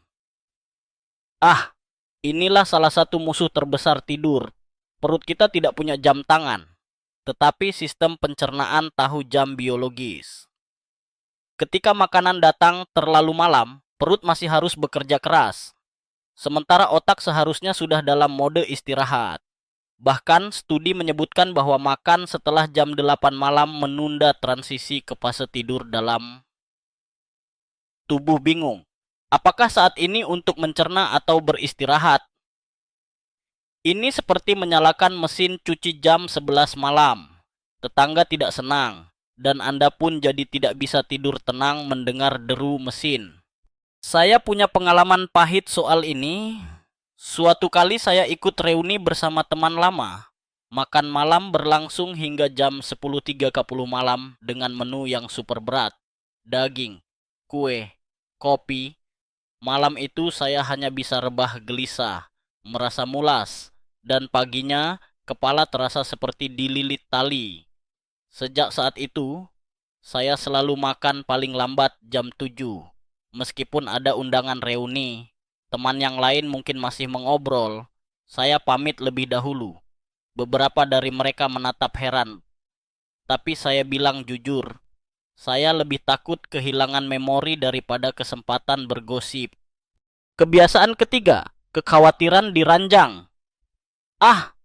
Inilah salah satu musuh terbesar tidur. Perut kita tidak punya jam tangan, tetapi sistem pencernaan tahu jam biologis. Ketika makanan datang terlalu malam, perut masih harus bekerja keras. Sementara otak seharusnya sudah dalam mode istirahat. Bahkan studi menyebutkan bahwa makan setelah jam 8 malam menunda transisi ke fase tidur dalam tubuh. Bingung, apakah saat ini untuk mencerna atau beristirahat? Ini seperti menyalakan mesin cuci jam 11 malam. Tetangga tidak senang, dan Anda pun jadi tidak bisa tidur tenang mendengar deru mesin. Saya punya pengalaman pahit soal ini. Suatu kali saya ikut reuni bersama teman lama. Makan malam berlangsung hingga jam 10.30 malam dengan menu yang super berat. Daging, kue, kopi. Malam itu saya hanya bisa rebah gelisah, merasa mulas, dan paginya kepala terasa seperti dililit tali. Sejak saat itu, saya selalu makan paling lambat jam 7. Meskipun ada undangan reuni, teman yang lain mungkin masih mengobrol, saya pamit lebih dahulu. Beberapa dari mereka menatap heran, tapi saya bilang jujur, saya lebih takut kehilangan memori daripada kesempatan bergosip. Kebiasaan ketiga, kekhawatiran diranjang.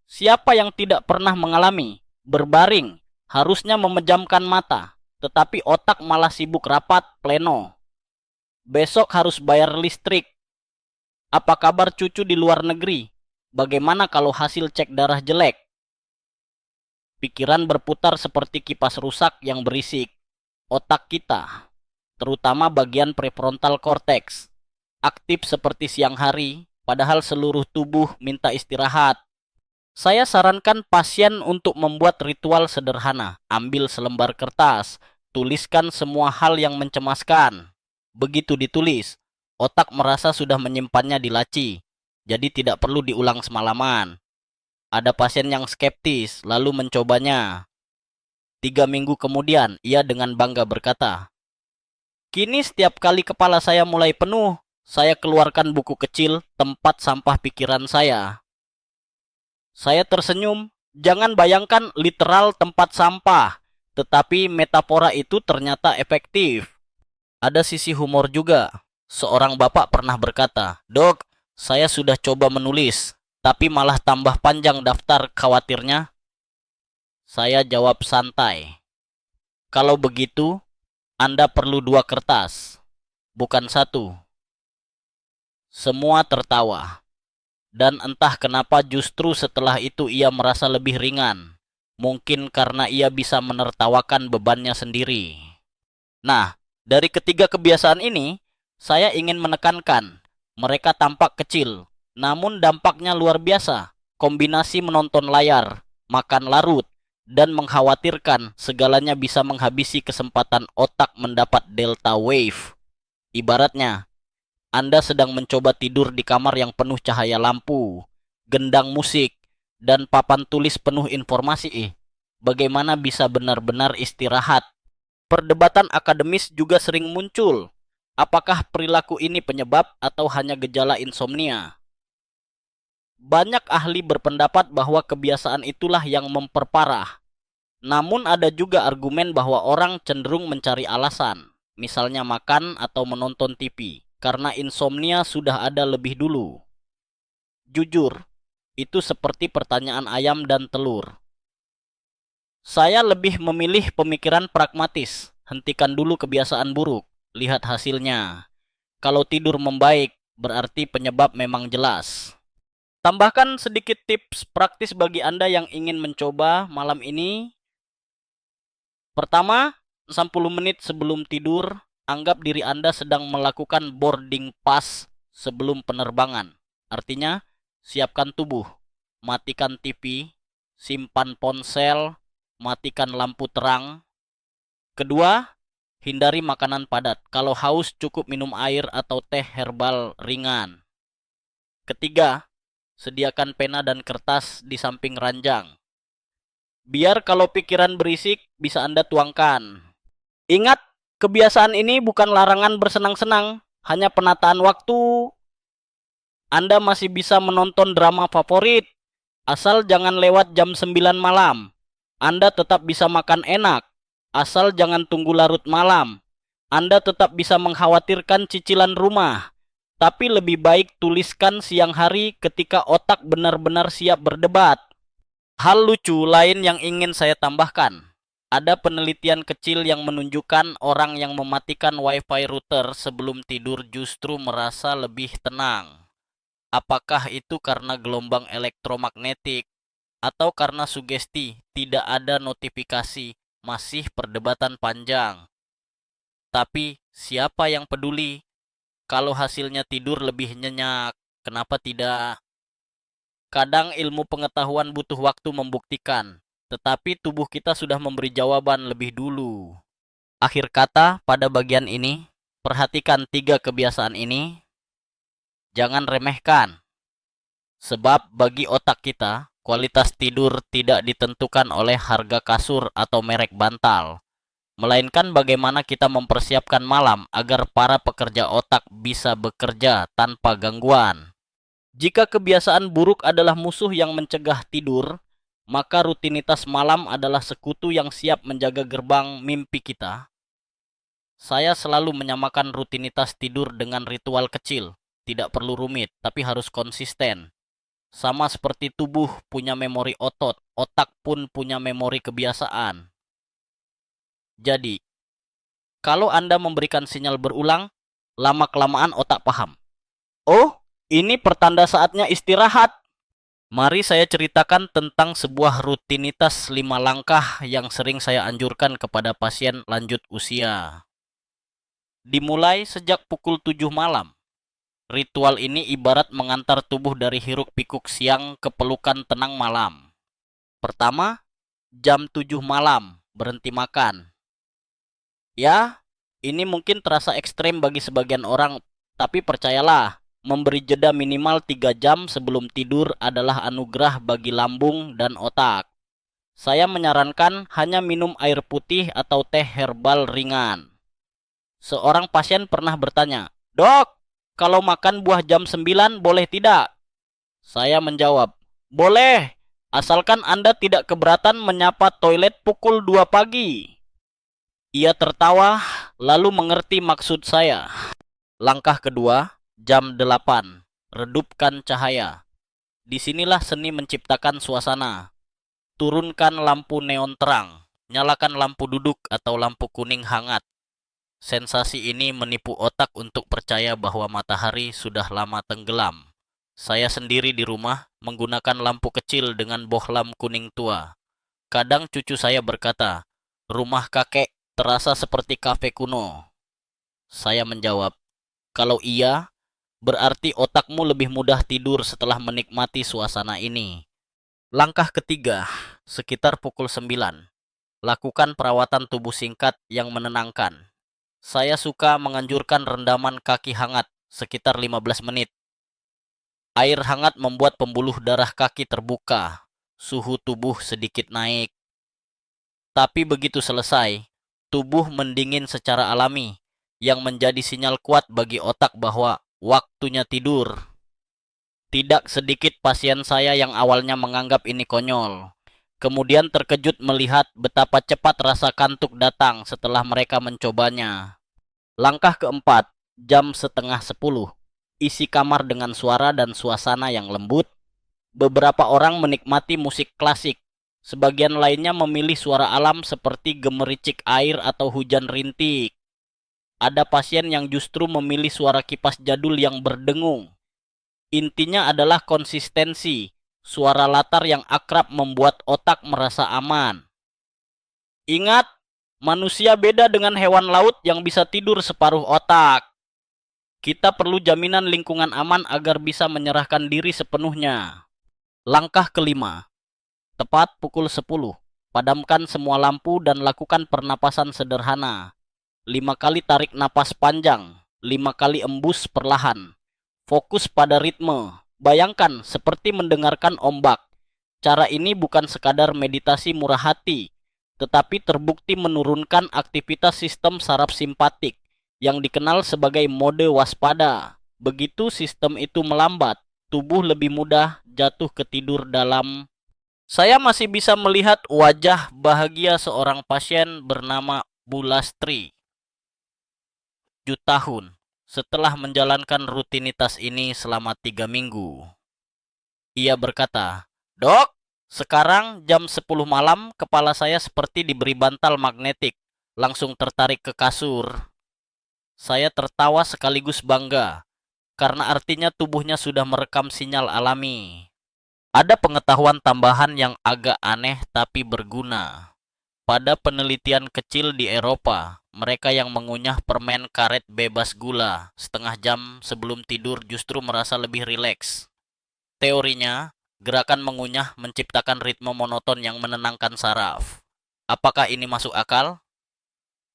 Siapa yang tidak pernah mengalami berbaring, harusnya memejamkan mata, tetapi otak malah sibuk rapat pleno. Besok harus bayar listrik, Apa kabar cucu di luar negeri? Bagaimana kalau hasil cek darah jelek? Pikiran berputar seperti kipas rusak yang berisik. Otak kita, terutama bagian prefrontal cortex, aktif seperti siang hari, padahal seluruh tubuh minta istirahat. Saya sarankan pasien untuk membuat ritual sederhana. Ambil selembar kertas, tuliskan semua hal yang mencemaskan. Begitu ditulis, otak merasa sudah menyimpannya di laci, jadi tidak perlu diulang semalaman. Ada pasien yang skeptis, lalu mencobanya. 3 minggu kemudian, ia dengan bangga berkata, "Kini setiap kali kepala saya mulai penuh, saya keluarkan buku kecil tempat sampah pikiran saya." Saya tersenyum. Jangan bayangkan literal tempat sampah, tetapi metafora itu ternyata efektif. Ada sisi humor juga. Seorang bapak pernah berkata, "Dok, saya sudah coba menulis, tapi malah tambah panjang daftar khawatirnya." Saya jawab santai, "Kalau begitu, Anda perlu 2 kertas, bukan 1." Semua tertawa. Dan entah kenapa justru setelah itu ia merasa lebih ringan. Mungkin karena ia bisa menertawakan bebannya sendiri. Nah, dari ketiga kebiasaan ini, saya ingin menekankan, mereka tampak kecil, namun dampaknya luar biasa. Kombinasi menonton layar, makan larut, dan mengkhawatirkan segalanya bisa menghabisi kesempatan otak mendapat delta wave. Ibaratnya, Anda sedang mencoba tidur di kamar yang penuh cahaya lampu, gendang musik, dan papan tulis penuh informasi. Bagaimana bisa benar-benar istirahat? Perdebatan akademis juga sering muncul. Apakah perilaku ini penyebab atau hanya gejala insomnia? Banyak ahli berpendapat bahwa kebiasaan itulah yang memperparah. Namun ada juga argumen bahwa orang cenderung mencari alasan, misalnya makan atau menonton TV, karena insomnia sudah ada lebih dulu. Jujur, itu seperti pertanyaan ayam dan telur. Saya lebih memilih pemikiran pragmatis. Hentikan dulu kebiasaan buruk, lihat hasilnya. Kalau tidur membaik, berarti penyebab memang jelas. Tambahkan sedikit tips praktis bagi Anda yang ingin mencoba malam ini. Pertama, 60 menit sebelum tidur, anggap diri Anda sedang melakukan boarding pass sebelum penerbangan. Artinya, siapkan tubuh, matikan TV, simpan ponsel, matikan lampu terang. Kedua, hindari makanan padat. Kalau haus, cukup minum air atau teh herbal ringan. Ketiga, sediakan pena dan kertas di samping ranjang. Biar kalau pikiran berisik, bisa Anda tuangkan. Ingat, kebiasaan ini bukan larangan bersenang-senang, hanya penataan waktu. Anda masih bisa menonton drama favorit, asal jangan lewat jam 9 malam. Anda tetap bisa makan enak, asal jangan tunggu larut malam. Anda tetap bisa mengkhawatirkan cicilan rumah, tapi lebih baik tuliskan siang hari ketika otak benar-benar siap berdebat. Hal lucu lain yang ingin saya tambahkan. Ada penelitian kecil yang menunjukkan orang yang mematikan wifi router sebelum tidur justru merasa lebih tenang. Apakah itu karena gelombang elektromagnetik atau karena sugesti tidak ada notifikasi? Masih perdebatan panjang. Tapi siapa yang peduli kalau hasilnya tidur lebih nyenyak? Kenapa tidak? Kadang ilmu pengetahuan butuh waktu membuktikan, tetapi tubuh kita sudah memberi jawaban lebih dulu. Akhir kata pada bagian ini, perhatikan 3 kebiasaan ini, jangan remehkan. Sebab bagi otak kita, kualitas tidur tidak ditentukan oleh harga kasur atau merek bantal, melainkan bagaimana kita mempersiapkan malam agar para pekerja otak bisa bekerja tanpa gangguan. Jika kebiasaan buruk adalah musuh yang mencegah tidur, maka rutinitas malam adalah sekutu yang siap menjaga gerbang mimpi kita. Saya selalu menyamakan rutinitas tidur dengan ritual kecil. Tidak perlu rumit, tapi harus konsisten. Sama seperti tubuh punya memori otot, otak pun punya memori kebiasaan. Jadi, kalau Anda memberikan sinyal berulang, lama-kelamaan otak paham. Oh, Ini pertanda saatnya istirahat. Mari saya ceritakan tentang sebuah rutinitas 5 langkah yang sering saya anjurkan kepada pasien lanjut usia. Dimulai sejak pukul 7 malam. Ritual ini ibarat mengantar tubuh dari hiruk-pikuk siang ke pelukan tenang malam. Pertama, jam 7 malam, berhenti makan. Ya, ini mungkin terasa ekstrem bagi sebagian orang, tapi percayalah, memberi jeda minimal 3 jam sebelum tidur adalah anugerah bagi lambung dan otak. Saya menyarankan hanya minum air putih atau teh herbal ringan. Seorang pasien pernah bertanya, "Dok, kalau makan buah jam 9 boleh tidak?" Saya menjawab, "Boleh, asalkan Anda tidak keberatan menyapa toilet pukul 2 pagi." Ia tertawa, lalu mengerti maksud saya. Langkah kedua, jam 8. Redupkan cahaya. Disinilah seni menciptakan suasana. Turunkan lampu neon terang. Nyalakan lampu duduk atau lampu kuning hangat. Sensasi ini menipu otak untuk percaya bahwa matahari sudah lama tenggelam. Saya sendiri di rumah menggunakan lampu kecil dengan bohlam kuning tua. Kadang cucu saya berkata, "Rumah kakek terasa seperti kafe kuno." Saya menjawab, "Kalau iya, berarti otakmu lebih mudah tidur setelah menikmati suasana ini." Langkah ketiga, sekitar pukul 9. Lakukan perawatan tubuh singkat yang menenangkan. Saya suka menganjurkan rendaman kaki hangat sekitar 15 menit. Air hangat membuat pembuluh darah kaki terbuka, suhu tubuh sedikit naik. Tapi begitu selesai, tubuh mendingin secara alami, yang menjadi sinyal kuat bagi otak bahwa waktunya tidur. Tidak sedikit pasien saya yang awalnya menganggap ini konyol, kemudian terkejut melihat betapa cepat rasa kantuk datang setelah mereka mencobanya. Langkah keempat, jam setengah 10. Isi kamar dengan suara dan suasana yang lembut. Beberapa orang menikmati musik klasik. Sebagian lainnya memilih suara alam seperti gemericik air atau hujan rintik. Ada pasien yang justru memilih suara kipas jadul yang berdengung. Intinya adalah konsistensi. Suara latar yang akrab membuat otak merasa aman. Ingat, manusia beda dengan hewan laut yang bisa tidur separuh otak. Kita perlu jaminan lingkungan aman agar bisa menyerahkan diri sepenuhnya. Langkah kelima, tepat pukul 10. Padamkan semua lampu dan lakukan pernapasan sederhana. 5 kali tarik napas panjang, 5 kali embus perlahan. Fokus pada ritme. Bayangkan seperti mendengarkan ombak. Cara ini bukan sekadar meditasi murah hati, tetapi terbukti menurunkan aktivitas sistem saraf simpatik yang dikenal sebagai mode waspada. Begitu sistem itu melambat, tubuh lebih mudah jatuh ke tidur dalam. Saya masih bisa melihat wajah bahagia seorang pasien bernama Bulastri, 7 tahun, setelah menjalankan rutinitas ini selama 3 minggu. Ia berkata, "Dok, sekarang jam 10 malam kepala saya seperti diberi bantal magnetik, langsung tertarik ke kasur." Saya tertawa sekaligus bangga, karena artinya tubuhnya sudah merekam sinyal alami. Ada pengetahuan tambahan yang agak aneh tapi berguna. Pada penelitian kecil di Eropa, mereka yang mengunyah permen karet bebas gula setengah jam sebelum tidur justru merasa lebih rileks. Teorinya, gerakan mengunyah menciptakan ritme monoton yang menenangkan saraf. Apakah ini masuk akal?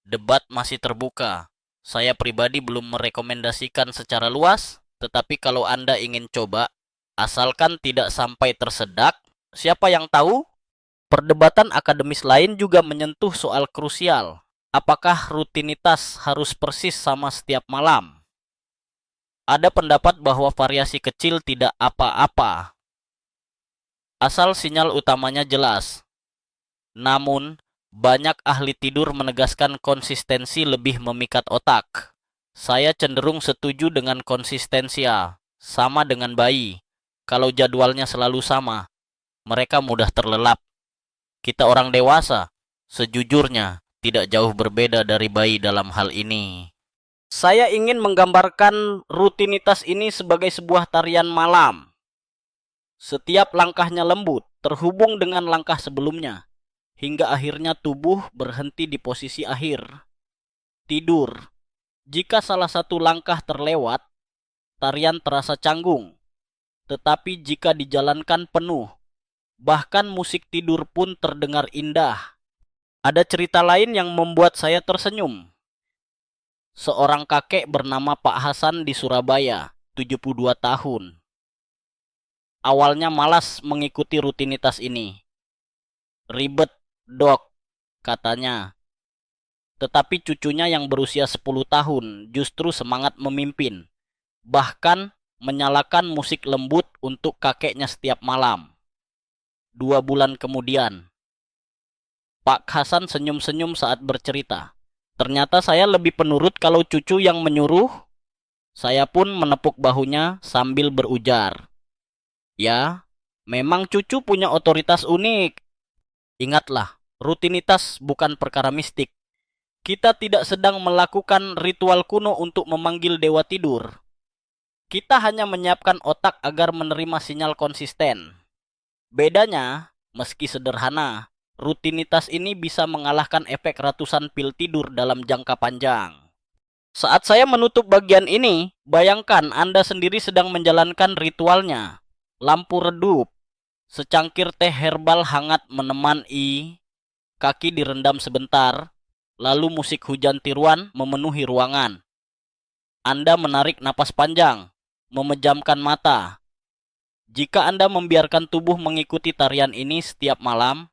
Debat masih terbuka. Saya pribadi belum merekomendasikan secara luas, tetapi kalau Anda ingin coba, asalkan tidak sampai tersedak, siapa yang tahu? Perdebatan akademis lain juga menyentuh soal krusial. Apakah rutinitas harus persis sama setiap malam? Ada pendapat bahwa variasi kecil tidak apa-apa, asal sinyal utamanya jelas. Namun, banyak ahli tidur menegaskan konsistensi lebih memikat otak. Saya cenderung setuju dengan konsistensia, sama dengan bayi. Kalau jadwalnya selalu sama, mereka mudah terlelap. Kita orang dewasa, sejujurnya, tidak jauh berbeda dari bayi dalam hal ini. Saya ingin menggambarkan rutinitas ini sebagai sebuah tarian malam. Setiap langkahnya lembut, terhubung dengan langkah sebelumnya, hingga akhirnya tubuh berhenti di posisi akhir. Tidur. Jika salah satu langkah terlewat, tarian terasa canggung. Tetapi jika dijalankan penuh, bahkan musik tidur pun terdengar indah. Ada cerita lain yang membuat saya tersenyum. Seorang kakek bernama Pak Hasan di Surabaya, 72 tahun. Awalnya malas mengikuti rutinitas ini. Ribet, dok, katanya. Tetapi cucunya yang berusia 10 tahun justru semangat memimpin. Bahkan menyalakan musik lembut untuk kakeknya setiap malam. 2 bulan kemudian, Pak Hasan senyum-senyum saat bercerita. Ternyata saya lebih penurut kalau cucu yang menyuruh. Saya pun menepuk bahunya sambil berujar, "Ya, memang cucu punya otoritas unik." Ingatlah, rutinitas bukan perkara mistik. Kita tidak sedang melakukan ritual kuno untuk memanggil dewa tidur. Kita hanya menyiapkan otak agar menerima sinyal konsisten. Bedanya, meski sederhana, rutinitas ini bisa mengalahkan efek ratusan pil tidur dalam jangka panjang. Saat saya menutup bagian ini, bayangkan Anda sendiri sedang menjalankan ritualnya. Lampu redup, secangkir teh herbal hangat menemani, kaki direndam sebentar, lalu musik hujan tiruan memenuhi ruangan. Anda menarik napas panjang, memejamkan mata. Jika Anda membiarkan tubuh mengikuti tarian ini setiap malam,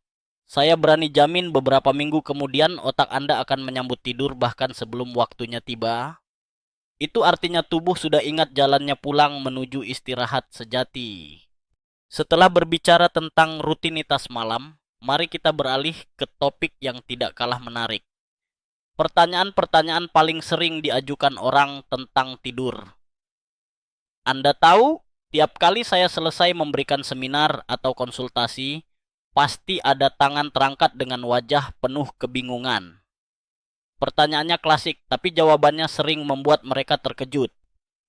saya berani jamin beberapa minggu kemudian otak Anda akan menyambut tidur bahkan sebelum waktunya tiba. Itu artinya tubuh sudah ingat jalannya pulang menuju istirahat sejati. Setelah berbicara tentang rutinitas malam, mari kita beralih ke topik yang tidak kalah menarik. Pertanyaan-pertanyaan paling sering diajukan orang tentang tidur. Anda tahu, tiap kali saya selesai memberikan seminar atau konsultasi, pasti ada tangan terangkat dengan wajah penuh kebingungan. Pertanyaannya klasik, tapi jawabannya sering membuat mereka terkejut.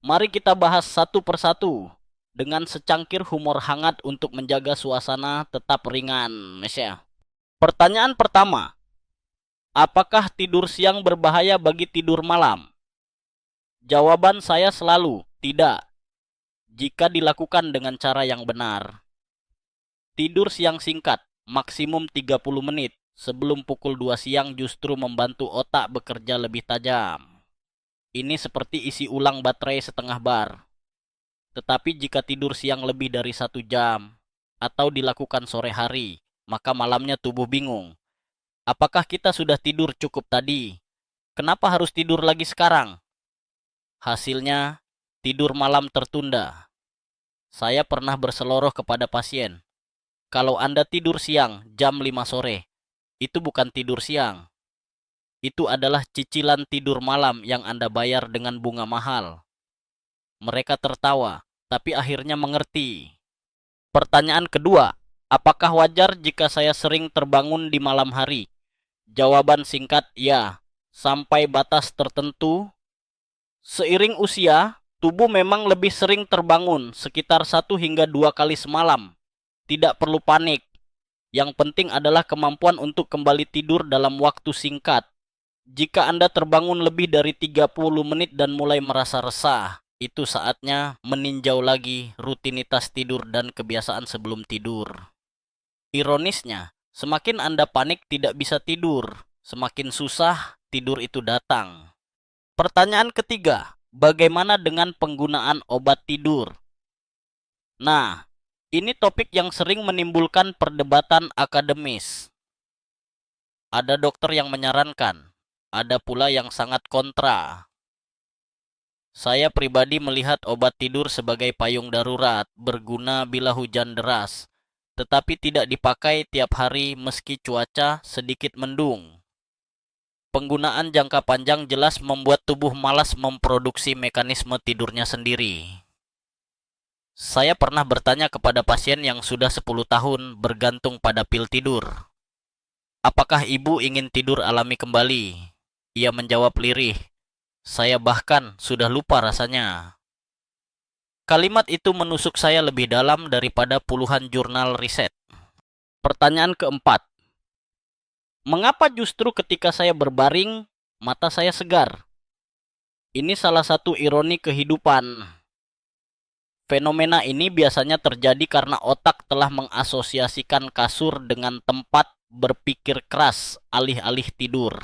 Mari kita bahas satu persatu dengan secangkir humor hangat untuk menjaga suasana tetap ringan, Mesya. Pertanyaan pertama, apakah tidur siang berbahaya bagi tidur malam? Jawaban saya selalu tidak, jika dilakukan dengan cara yang benar. Tidur siang singkat, maksimum 30 menit, sebelum pukul 2 siang justru membantu otak bekerja lebih tajam. Ini seperti isi ulang baterai setengah bar. Tetapi jika tidur siang lebih dari 1 jam, atau dilakukan sore hari, maka malamnya tubuh bingung. Apakah kita sudah tidur cukup tadi? Kenapa harus tidur lagi sekarang? Hasilnya, tidur malam tertunda. Saya pernah berseloroh kepada pasien. Kalau Anda tidur siang jam 5 sore, itu bukan tidur siang. Itu adalah cicilan tidur malam yang Anda bayar dengan bunga mahal. Mereka tertawa, tapi akhirnya mengerti. Pertanyaan kedua, apakah wajar jika saya sering terbangun di malam hari? Jawaban singkat, ya. Sampai batas tertentu. Seiring usia, tubuh memang lebih sering terbangun, sekitar 1 hingga 2 kali semalam. Tidak perlu panik. Yang penting adalah kemampuan untuk kembali tidur dalam waktu singkat. Jika Anda terbangun lebih dari 30 menit dan mulai merasa resah, itu saatnya meninjau lagi rutinitas tidur dan kebiasaan sebelum tidur. Ironisnya, semakin Anda panik tidak bisa tidur, semakin susah tidur itu datang. Pertanyaan ketiga, bagaimana dengan penggunaan obat tidur? Nah, ini topik yang sering menimbulkan perdebatan akademis. Ada dokter yang menyarankan, ada pula yang sangat kontra. Saya pribadi melihat obat tidur sebagai payung darurat, berguna bila hujan deras, tetapi tidak dipakai tiap hari meski cuaca sedikit mendung. Penggunaan jangka panjang jelas membuat tubuh malas memproduksi mekanisme tidurnya sendiri. Saya pernah bertanya kepada pasien yang sudah 10 tahun bergantung pada pil tidur. Apakah ibu ingin tidur alami kembali? Ia menjawab lirih, Saya bahkan sudah lupa rasanya. Kalimat itu menusuk saya lebih dalam daripada puluhan jurnal riset. Pertanyaan keempat, mengapa justru ketika saya berbaring, mata saya segar? Ini salah satu ironi kehidupan. Fenomena ini biasanya terjadi karena otak telah mengasosiasikan kasur dengan tempat berpikir keras alih-alih tidur.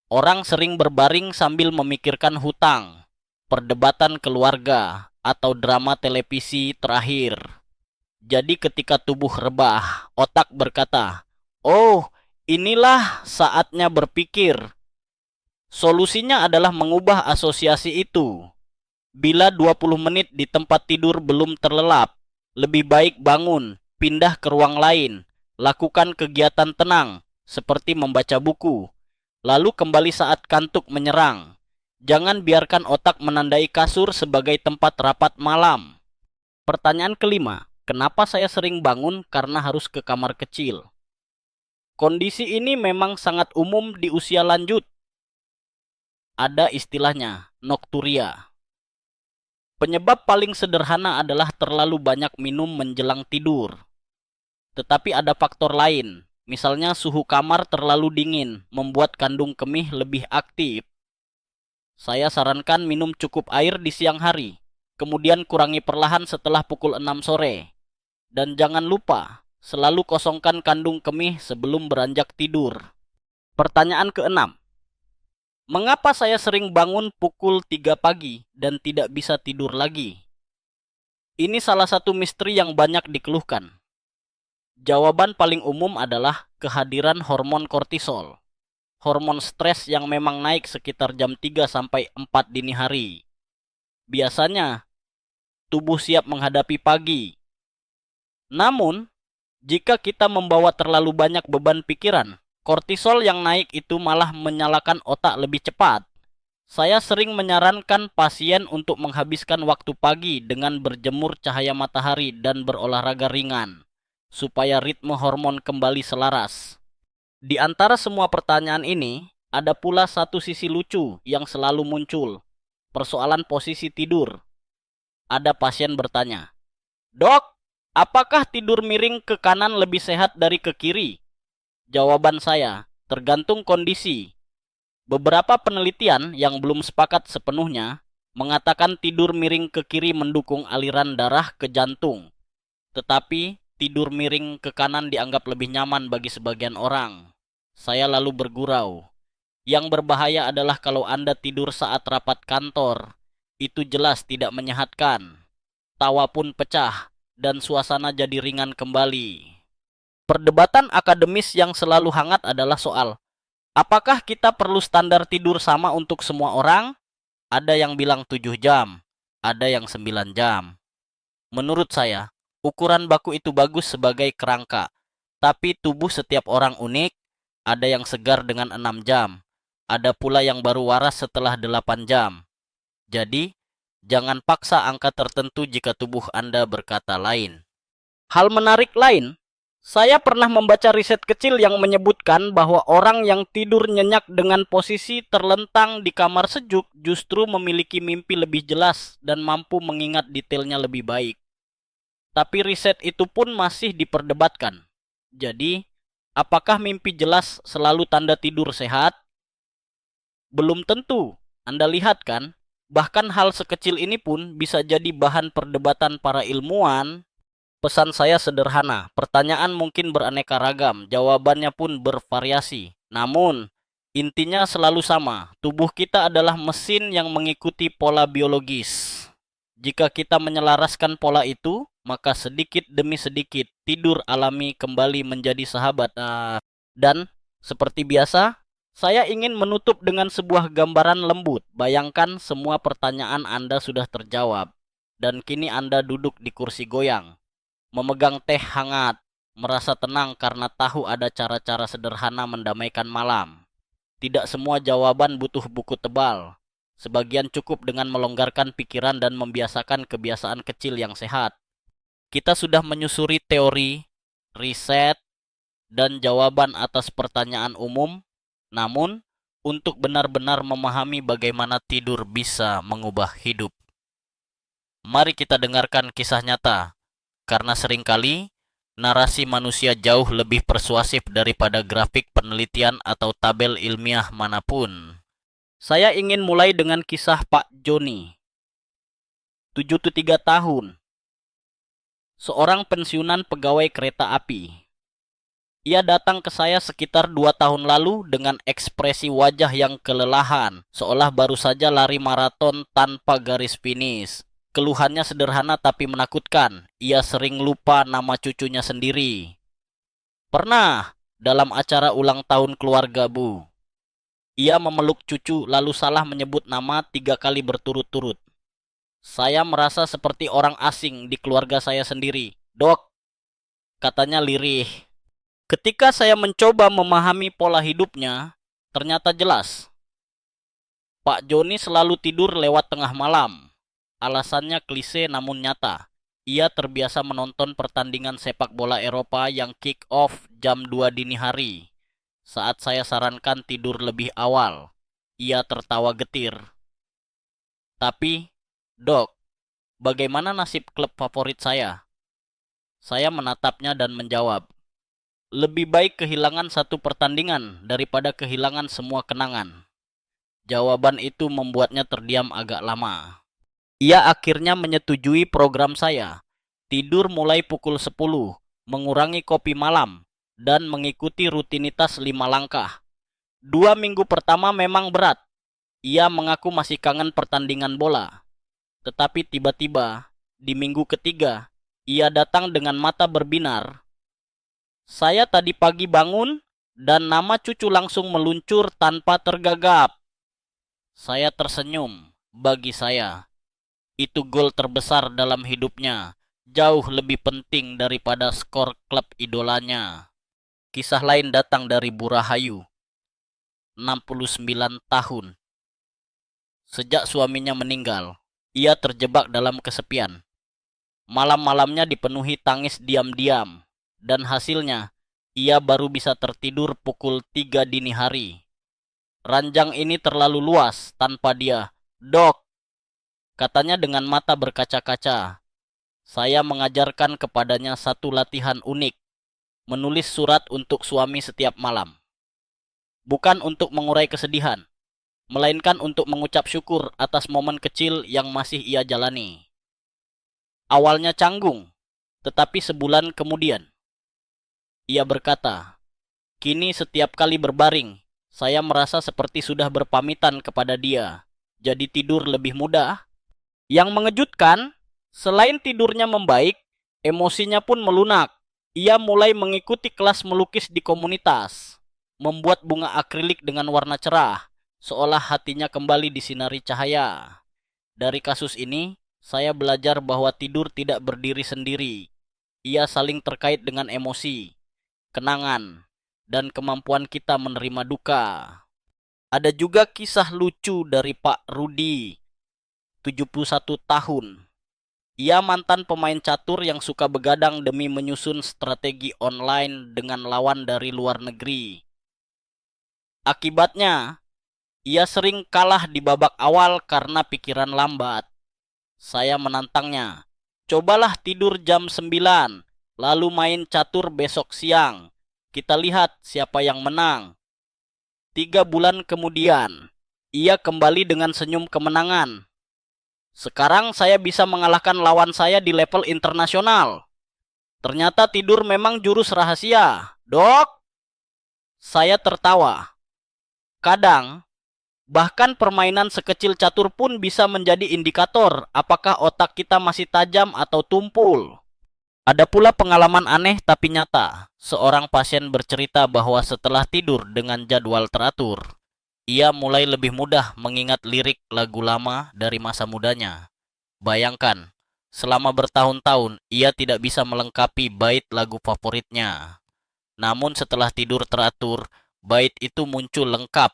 Orang sering berbaring sambil memikirkan hutang, perdebatan keluarga, atau drama televisi terakhir. Jadi ketika tubuh rebah, otak berkata, "Oh, inilah saatnya berpikir." Solusinya adalah mengubah asosiasi itu. Bila 20 menit di tempat tidur belum terlelap, lebih baik bangun, pindah ke ruang lain, lakukan kegiatan tenang, seperti membaca buku, lalu kembali saat kantuk menyerang. Jangan biarkan otak menandai kasur sebagai tempat rapat malam. Pertanyaan kelima, kenapa saya sering bangun karena harus ke kamar kecil? Kondisi ini memang sangat umum di usia lanjut. Ada istilahnya, nokturia. Penyebab paling sederhana adalah terlalu banyak minum menjelang tidur. Tetapi ada faktor lain, misalnya suhu kamar terlalu dingin, membuat kandung kemih lebih aktif. Saya sarankan minum cukup air di siang hari, kemudian kurangi perlahan setelah pukul 6 sore. Dan jangan lupa, selalu kosongkan kandung kemih sebelum beranjak tidur. Pertanyaan keenam, mengapa saya sering bangun pukul 3 pagi dan tidak bisa tidur lagi? Ini salah satu misteri yang banyak dikeluhkan. Jawaban paling umum adalah kehadiran hormon kortisol. Hormon stres yang memang naik sekitar jam 3 sampai 4 dini hari. Biasanya, tubuh siap menghadapi pagi. Namun, jika kita membawa terlalu banyak beban pikiran, kortisol yang naik itu malah menyalakan otak lebih cepat. Saya sering menyarankan pasien untuk menghabiskan waktu pagi dengan berjemur cahaya matahari dan berolahraga ringan, supaya ritme hormon kembali selaras. Di antara semua pertanyaan ini, ada pula satu sisi lucu yang selalu muncul, persoalan posisi tidur. Ada pasien bertanya, "Dok, apakah tidur miring ke kanan lebih sehat dari ke kiri?" Jawaban saya, tergantung kondisi. Beberapa penelitian yang belum sepakat sepenuhnya mengatakan tidur miring ke kiri mendukung aliran darah ke jantung. Tetapi tidur miring ke kanan dianggap lebih nyaman bagi sebagian orang. Saya lalu bergurau. Yang berbahaya adalah kalau Anda tidur saat rapat kantor. Itu jelas tidak menyehatkan. Tawa pun pecah dan suasana jadi ringan kembali. Perdebatan akademis yang selalu hangat adalah soal, apakah kita perlu standar tidur sama untuk semua orang? Ada yang bilang 7 jam, ada yang 9 jam. Menurut saya, ukuran baku itu bagus sebagai kerangka. Tapi tubuh setiap orang unik, ada yang segar dengan 6 jam. Ada pula yang baru waras setelah 8 jam. Jadi, jangan paksa angka tertentu jika tubuh Anda berkata lain. Hal menarik lain, saya pernah membaca riset kecil yang menyebutkan bahwa orang yang tidur nyenyak dengan posisi terlentang di kamar sejuk justru memiliki mimpi lebih jelas dan mampu mengingat detailnya lebih baik. Tapi riset itu pun masih diperdebatkan. Jadi, apakah mimpi jelas selalu tanda tidur sehat? Belum tentu. Anda lihat kan, bahkan hal sekecil ini pun bisa jadi bahan perdebatan para ilmuwan. Pesan saya sederhana, pertanyaan mungkin beraneka ragam, jawabannya pun bervariasi. Namun, intinya selalu sama, tubuh kita adalah mesin yang mengikuti pola biologis. Jika kita menyelaraskan pola itu, maka sedikit demi sedikit tidur alami kembali menjadi sahabat. Dan, seperti biasa, saya ingin menutup dengan sebuah gambaran lembut. Bayangkan semua pertanyaan Anda sudah terjawab, dan kini Anda duduk di kursi goyang, memegang teh hangat, merasa tenang karena tahu ada cara-cara sederhana mendamaikan malam. Tidak semua jawaban butuh buku tebal. Sebagian cukup dengan melonggarkan pikiran dan membiasakan kebiasaan kecil yang sehat. Kita sudah menyusuri teori, riset, dan jawaban atas pertanyaan umum. Namun, untuk benar-benar memahami bagaimana tidur bisa mengubah hidup. Mari kita dengarkan kisah nyata, karena seringkali narasi manusia jauh lebih persuasif daripada grafik penelitian atau tabel ilmiah manapun. Saya ingin mulai dengan kisah Pak Joni, 73 tahun, seorang pensiunan pegawai kereta api. Ia datang ke saya sekitar 2 tahun lalu dengan ekspresi wajah yang kelelahan, seolah baru saja lari maraton tanpa garis finish. Keluhannya sederhana tapi menakutkan. Ia sering lupa nama cucunya sendiri. Pernah, dalam acara ulang tahun keluarga, Bu, ia memeluk cucu lalu salah menyebut nama 3 kali berturut-turut. Saya merasa seperti orang asing di keluarga saya sendiri. Dok, katanya lirih. Ketika saya mencoba memahami pola hidupnya, ternyata jelas. Pak Joni selalu tidur lewat tengah malam. Alasannya klise namun nyata. Ia terbiasa menonton pertandingan sepak bola Eropa yang kick off jam 2 dini hari. Saat saya sarankan tidur lebih awal, ia tertawa getir. Tapi, Dok, bagaimana nasib klub favorit saya? Saya menatapnya dan menjawab, lebih baik kehilangan satu pertandingan daripada kehilangan semua kenangan. Jawaban itu membuatnya terdiam agak lama. Ia akhirnya menyetujui program saya. Tidur mulai pukul 10, mengurangi kopi malam, dan mengikuti rutinitas 5 langkah. 2 minggu pertama memang berat. Ia mengaku masih kangen pertandingan bola. Tetapi tiba-tiba, di minggu ketiga, ia datang dengan mata berbinar. Saya tadi pagi bangun, dan nama cucu langsung meluncur tanpa tergagap. Saya tersenyum. Bagi saya, itu gol terbesar dalam hidupnya. Jauh lebih penting daripada skor klub idolanya. Kisah lain datang dari Bu Rahayu, 69 tahun. Sejak suaminya meninggal, ia terjebak dalam kesepian. Malam-malamnya dipenuhi tangis diam-diam, dan hasilnya, ia baru bisa tertidur pukul 3 dini hari. Ranjang ini terlalu luas tanpa dia. Dok, katanya dengan mata berkaca-kaca. Saya mengajarkan kepadanya satu latihan unik, menulis surat untuk suami setiap malam. Bukan untuk mengurai kesedihan, melainkan untuk mengucap syukur atas momen kecil yang masih ia jalani. Awalnya canggung, tetapi sebulan kemudian, ia berkata, kini setiap kali berbaring, saya merasa seperti sudah berpamitan kepada dia, jadi tidur lebih mudah. Yang mengejutkan, selain tidurnya membaik, emosinya pun melunak. Ia mulai mengikuti kelas melukis di komunitas, membuat bunga akrilik dengan warna cerah, seolah hatinya kembali disinari cahaya. Dari kasus ini, saya belajar bahwa tidur tidak berdiri sendiri. Ia saling terkait dengan emosi, kenangan, dan kemampuan kita menerima duka. Ada juga kisah lucu dari Pak Rudi, 71 tahun. Ia mantan pemain catur yang suka begadang demi menyusun strategi online dengan lawan dari luar negeri. Akibatnya, ia sering kalah di babak awal karena pikiran lambat. Saya menantangnya, cobalah tidur jam 9, lalu main catur besok siang. Kita lihat siapa yang menang. 3 bulan kemudian, ia kembali dengan senyum kemenangan. Sekarang saya bisa mengalahkan lawan saya di level internasional. Ternyata tidur memang jurus rahasia. Dok, saya tertawa. Kadang, bahkan permainan sekecil catur pun bisa menjadi indikator apakah otak kita masih tajam atau tumpul. Ada pula pengalaman aneh tapi nyata. Seorang pasien bercerita bahwa setelah tidur dengan jadwal teratur, ia mulai lebih mudah mengingat lirik lagu lama dari masa mudanya. Bayangkan, selama bertahun-tahun ia tidak bisa melengkapi bait lagu favoritnya. Namun setelah tidur teratur, bait itu muncul lengkap.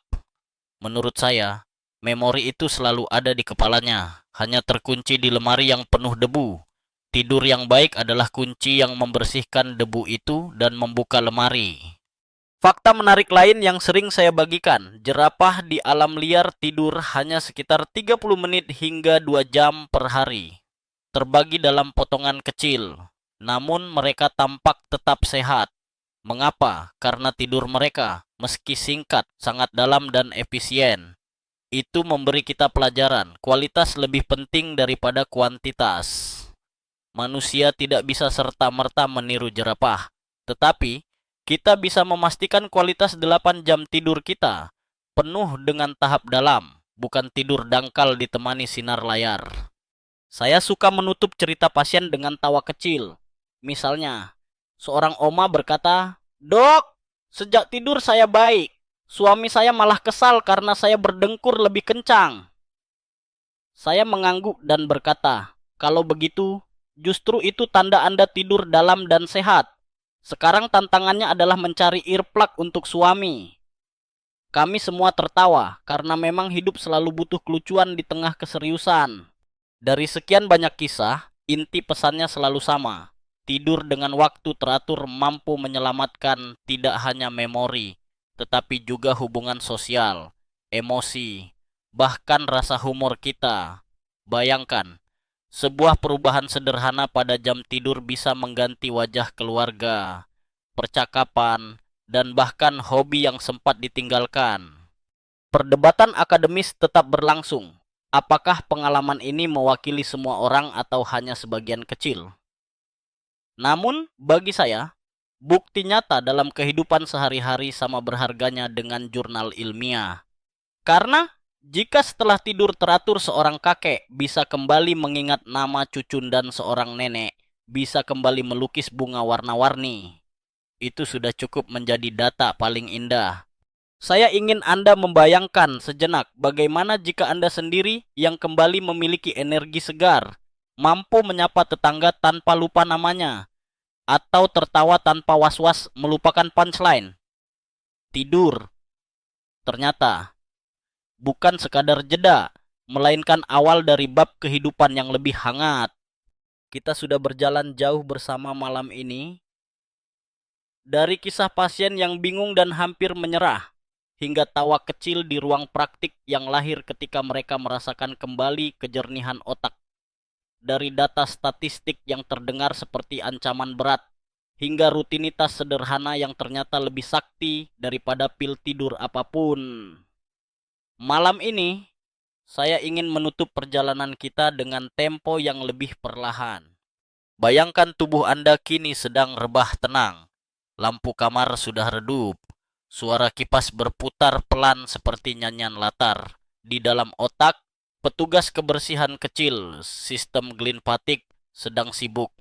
Menurut saya, memori itu selalu ada di kepalanya, hanya terkunci di lemari yang penuh debu. Tidur yang baik adalah kunci yang membersihkan debu itu dan membuka lemari. Fakta menarik lain yang sering saya bagikan, jerapah di alam liar tidur hanya sekitar 30 menit hingga 2 jam per hari. Terbagi dalam potongan kecil, namun mereka tampak tetap sehat. Mengapa? Karena tidur mereka, meski singkat, sangat dalam dan efisien. Itu memberi kita pelajaran, kualitas lebih penting daripada kuantitas. Manusia tidak bisa serta-merta meniru jerapah, tetapi kita bisa memastikan kualitas 8 jam tidur kita penuh dengan tahap dalam, bukan tidur dangkal ditemani sinar layar. Saya suka menutup cerita pasien dengan tawa kecil. Misalnya, seorang oma berkata, "Dok, sejak tidur saya baik. Suami saya malah kesal karena saya berdengkur lebih kencang." Saya mengangguk dan berkata, "Kalau begitu, justru itu tanda Anda tidur dalam dan sehat. Sekarang tantangannya adalah mencari earplug untuk suami." Kami semua tertawa karena memang hidup selalu butuh kelucuan di tengah keseriusan. Dari sekian banyak kisah, inti pesannya selalu sama. Tidur dengan waktu teratur mampu menyelamatkan tidak hanya memori, tetapi juga hubungan sosial, emosi, bahkan rasa humor kita. Bayangkan, sebuah perubahan sederhana pada jam tidur bisa mengganti wajah keluarga, percakapan, dan bahkan hobi yang sempat ditinggalkan. Perdebatan akademis tetap berlangsung. Apakah pengalaman ini mewakili semua orang atau hanya sebagian kecil? Namun, bagi saya, bukti nyata dalam kehidupan sehari-hari sama berharganya dengan jurnal ilmiah. Karena, jika setelah tidur teratur seorang kakek bisa kembali mengingat nama cucun dan seorang nenek bisa kembali melukis bunga warna-warni, itu sudah cukup menjadi data paling indah. Saya ingin Anda membayangkan sejenak bagaimana jika Anda sendiri yang kembali memiliki energi segar, mampu menyapa tetangga tanpa lupa namanya, atau tertawa tanpa was-was melupakan punchline. Tidur, ternyata, bukan sekadar jeda, melainkan awal dari bab kehidupan yang lebih hangat. Kita sudah berjalan jauh bersama malam ini, dari kisah pasien yang bingung dan hampir menyerah, hingga tawa kecil di ruang praktik yang lahir ketika mereka merasakan kembali kejernihan otak. Dari data statistik yang terdengar seperti ancaman berat, hingga rutinitas sederhana yang ternyata lebih sakti daripada pil tidur apapun. Malam ini, saya ingin menutup perjalanan kita dengan tempo yang lebih perlahan. Bayangkan tubuh Anda kini sedang rebah tenang. Lampu kamar sudah redup. Suara kipas berputar pelan seperti nyanyian latar. Di dalam otak, petugas kebersihan kecil, sistem glymphatic, sedang sibuk.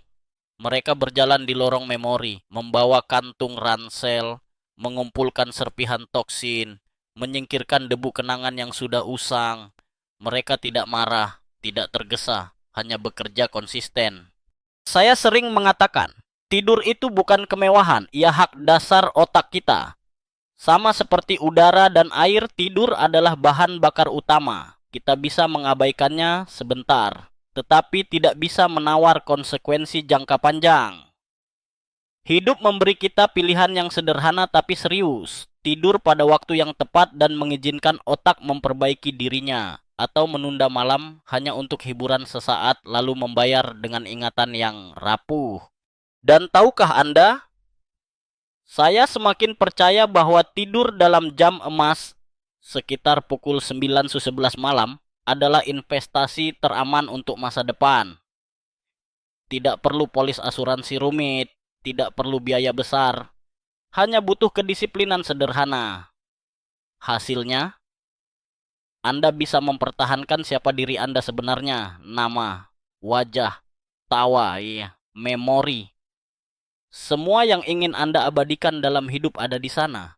Mereka berjalan di lorong memori, membawa kantung ransel, mengumpulkan serpihan toksin, menyingkirkan debu kenangan yang sudah usang. Mereka tidak marah, tidak tergesa, hanya bekerja konsisten. Saya sering mengatakan, tidur itu bukan kemewahan, ia hak dasar otak kita. Sama seperti udara dan air, tidur adalah bahan bakar utama. Kita bisa mengabaikannya sebentar, tetapi tidak bisa menawar konsekuensi jangka panjang. Hidup memberi kita pilihan yang sederhana tapi serius. Tidur pada waktu yang tepat dan mengizinkan otak memperbaiki dirinya, atau menunda malam hanya untuk hiburan sesaat lalu membayar dengan ingatan yang rapuh. Dan tahukah Anda, saya semakin percaya bahwa tidur dalam jam emas sekitar pukul 9.11 malam adalah investasi teraman untuk masa depan. Tidak perlu polis asuransi rumit, tidak perlu biaya besar, hanya butuh kedisiplinan sederhana. Hasilnya, Anda bisa mempertahankan siapa diri Anda sebenarnya, nama, wajah, tawa, memori. Semua yang ingin Anda abadikan dalam hidup ada di sana,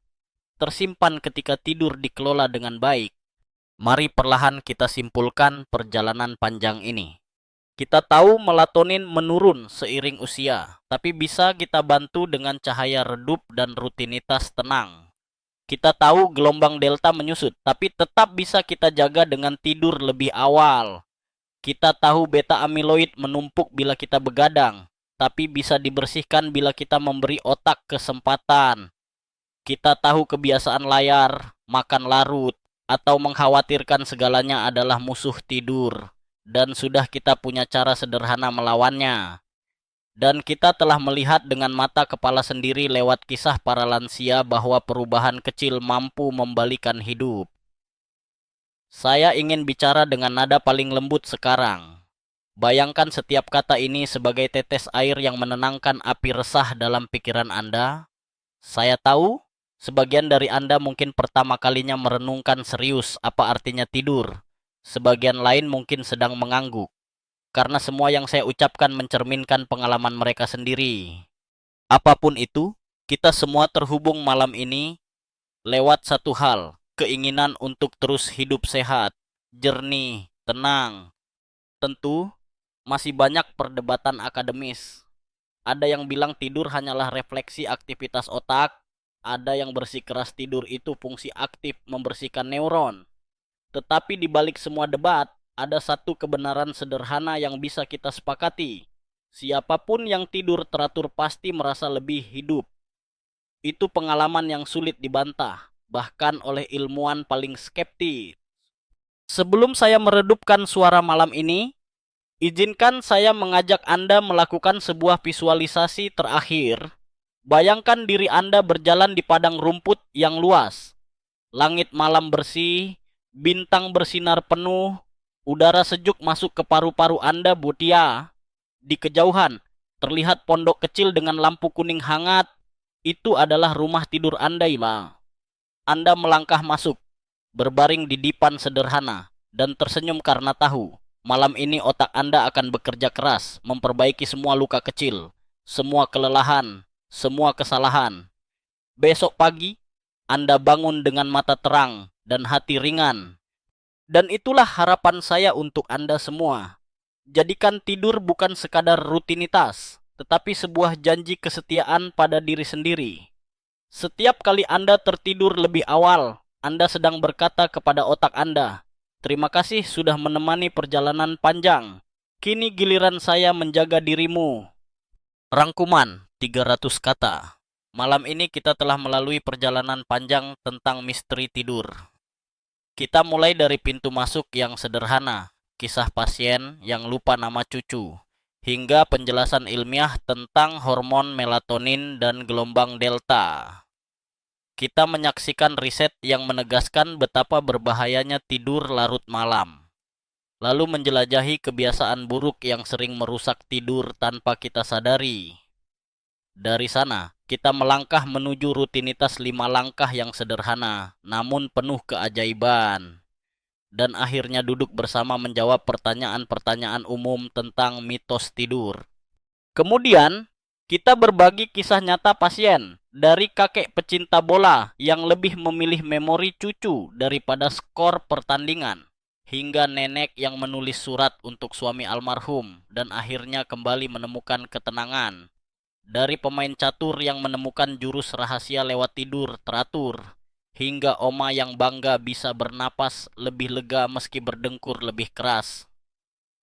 tersimpan ketika tidur dikelola dengan baik. Mari perlahan kita simpulkan perjalanan panjang ini. Kita tahu melatonin menurun seiring usia, tapi bisa kita bantu dengan cahaya redup dan rutinitas tenang. Kita tahu gelombang delta menyusut, tapi tetap bisa kita jaga dengan tidur lebih awal. Kita tahu beta amiloid menumpuk bila kita begadang, tapi bisa dibersihkan bila kita memberi otak kesempatan. Kita tahu kebiasaan layar, makan larut, atau mengkhawatirkan segalanya adalah musuh tidur, dan sudah kita punya cara sederhana melawannya. Dan kita telah melihat dengan mata kepala sendiri lewat kisah para lansia bahwa perubahan kecil mampu membalikan hidup. Saya ingin bicara dengan nada paling lembut sekarang. Bayangkan setiap kata ini sebagai tetes air yang menenangkan api resah dalam pikiran Anda. Saya tahu, sebagian dari Anda mungkin pertama kalinya merenungkan serius apa artinya tidur. Sebagian lain mungkin sedang mengangguk, karena semua yang saya ucapkan mencerminkan pengalaman mereka sendiri. Apapun itu, kita semua terhubung malam ini lewat satu hal, keinginan untuk terus hidup sehat, jernih, tenang. Tentu, masih banyak perdebatan akademis. Ada yang bilang tidur hanyalah refleksi aktivitas otak, ada yang bersikeras tidur itu fungsi aktif membersihkan neuron. Tetapi di balik semua debat, ada satu kebenaran sederhana yang bisa kita sepakati. Siapapun yang tidur teratur pasti merasa lebih hidup. Itu pengalaman yang sulit dibantah, bahkan oleh ilmuwan paling skeptis. Sebelum saya meredupkan suara malam ini, izinkan saya mengajak Anda melakukan sebuah visualisasi terakhir. Bayangkan diri Anda berjalan di padang rumput yang luas. Langit malam bersih, bintang bersinar penuh, udara sejuk masuk ke paru-paru Anda, Butia. Di kejauhan, terlihat pondok kecil dengan lampu kuning hangat. Itu adalah rumah tidur Anda, Ima. Anda melangkah masuk, berbaring di dipan sederhana, dan tersenyum karena tahu, malam ini otak Anda akan bekerja keras, memperbaiki semua luka kecil, semua kelelahan, semua kesalahan. Besok pagi, Anda bangun dengan mata terang dan hati ringan. Dan itulah harapan saya untuk Anda semua. Jadikan tidur bukan sekadar rutinitas, tetapi sebuah janji kesetiaan pada diri sendiri. Setiap kali Anda tertidur lebih awal, Anda sedang berkata kepada otak Anda, "Terima kasih sudah menemani perjalanan panjang. Kini giliran saya menjaga dirimu." Rangkuman 300 kata. Malam ini kita telah melalui perjalanan panjang tentang misteri tidur. Kita mulai dari pintu masuk yang sederhana, kisah pasien yang lupa nama cucu, hingga penjelasan ilmiah tentang hormon melatonin dan gelombang delta. Kita menyaksikan riset yang menegaskan betapa berbahayanya tidur larut malam, lalu menjelajahi kebiasaan buruk yang sering merusak tidur tanpa kita sadari. Dari sana, kita melangkah menuju rutinitas 5 langkah yang sederhana, namun penuh keajaiban. Dan akhirnya duduk bersama menjawab pertanyaan-pertanyaan umum tentang mitos tidur. Kemudian, kita berbagi kisah nyata pasien, dari kakek pecinta bola yang lebih memilih memori cucu daripada skor pertandingan, hingga nenek yang menulis surat untuk suami almarhum dan akhirnya kembali menemukan ketenangan. Dari pemain catur yang menemukan jurus rahasia lewat tidur teratur, hingga oma yang bangga bisa bernapas lebih lega meski berdengkur lebih keras.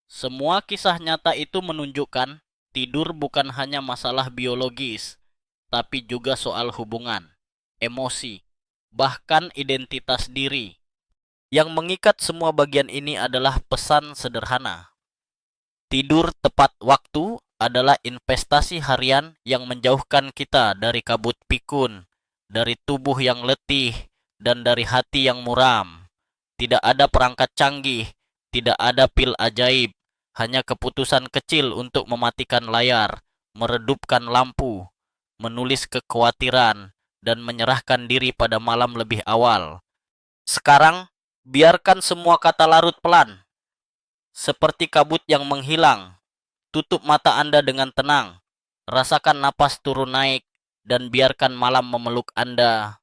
Semua kisah nyata itu menunjukkan tidur bukan hanya masalah biologis, tapi juga soal hubungan, emosi, bahkan identitas diri. Yang mengikat semua bagian ini adalah pesan sederhana. Tidur tepat waktu adalah investasi harian yang menjauhkan kita dari kabut pikun, dari tubuh yang letih, dan dari hati yang muram. Tidak ada perangkat canggih, tidak ada pil ajaib, hanya keputusan kecil untuk mematikan layar, meredupkan lampu, menulis kekhawatiran, dan menyerahkan diri pada malam lebih awal. Sekarang, biarkan semua kata larut pelan, seperti kabut yang menghilang. Tutup mata Anda dengan tenang, rasakan napas turun naik, dan biarkan malam memeluk Anda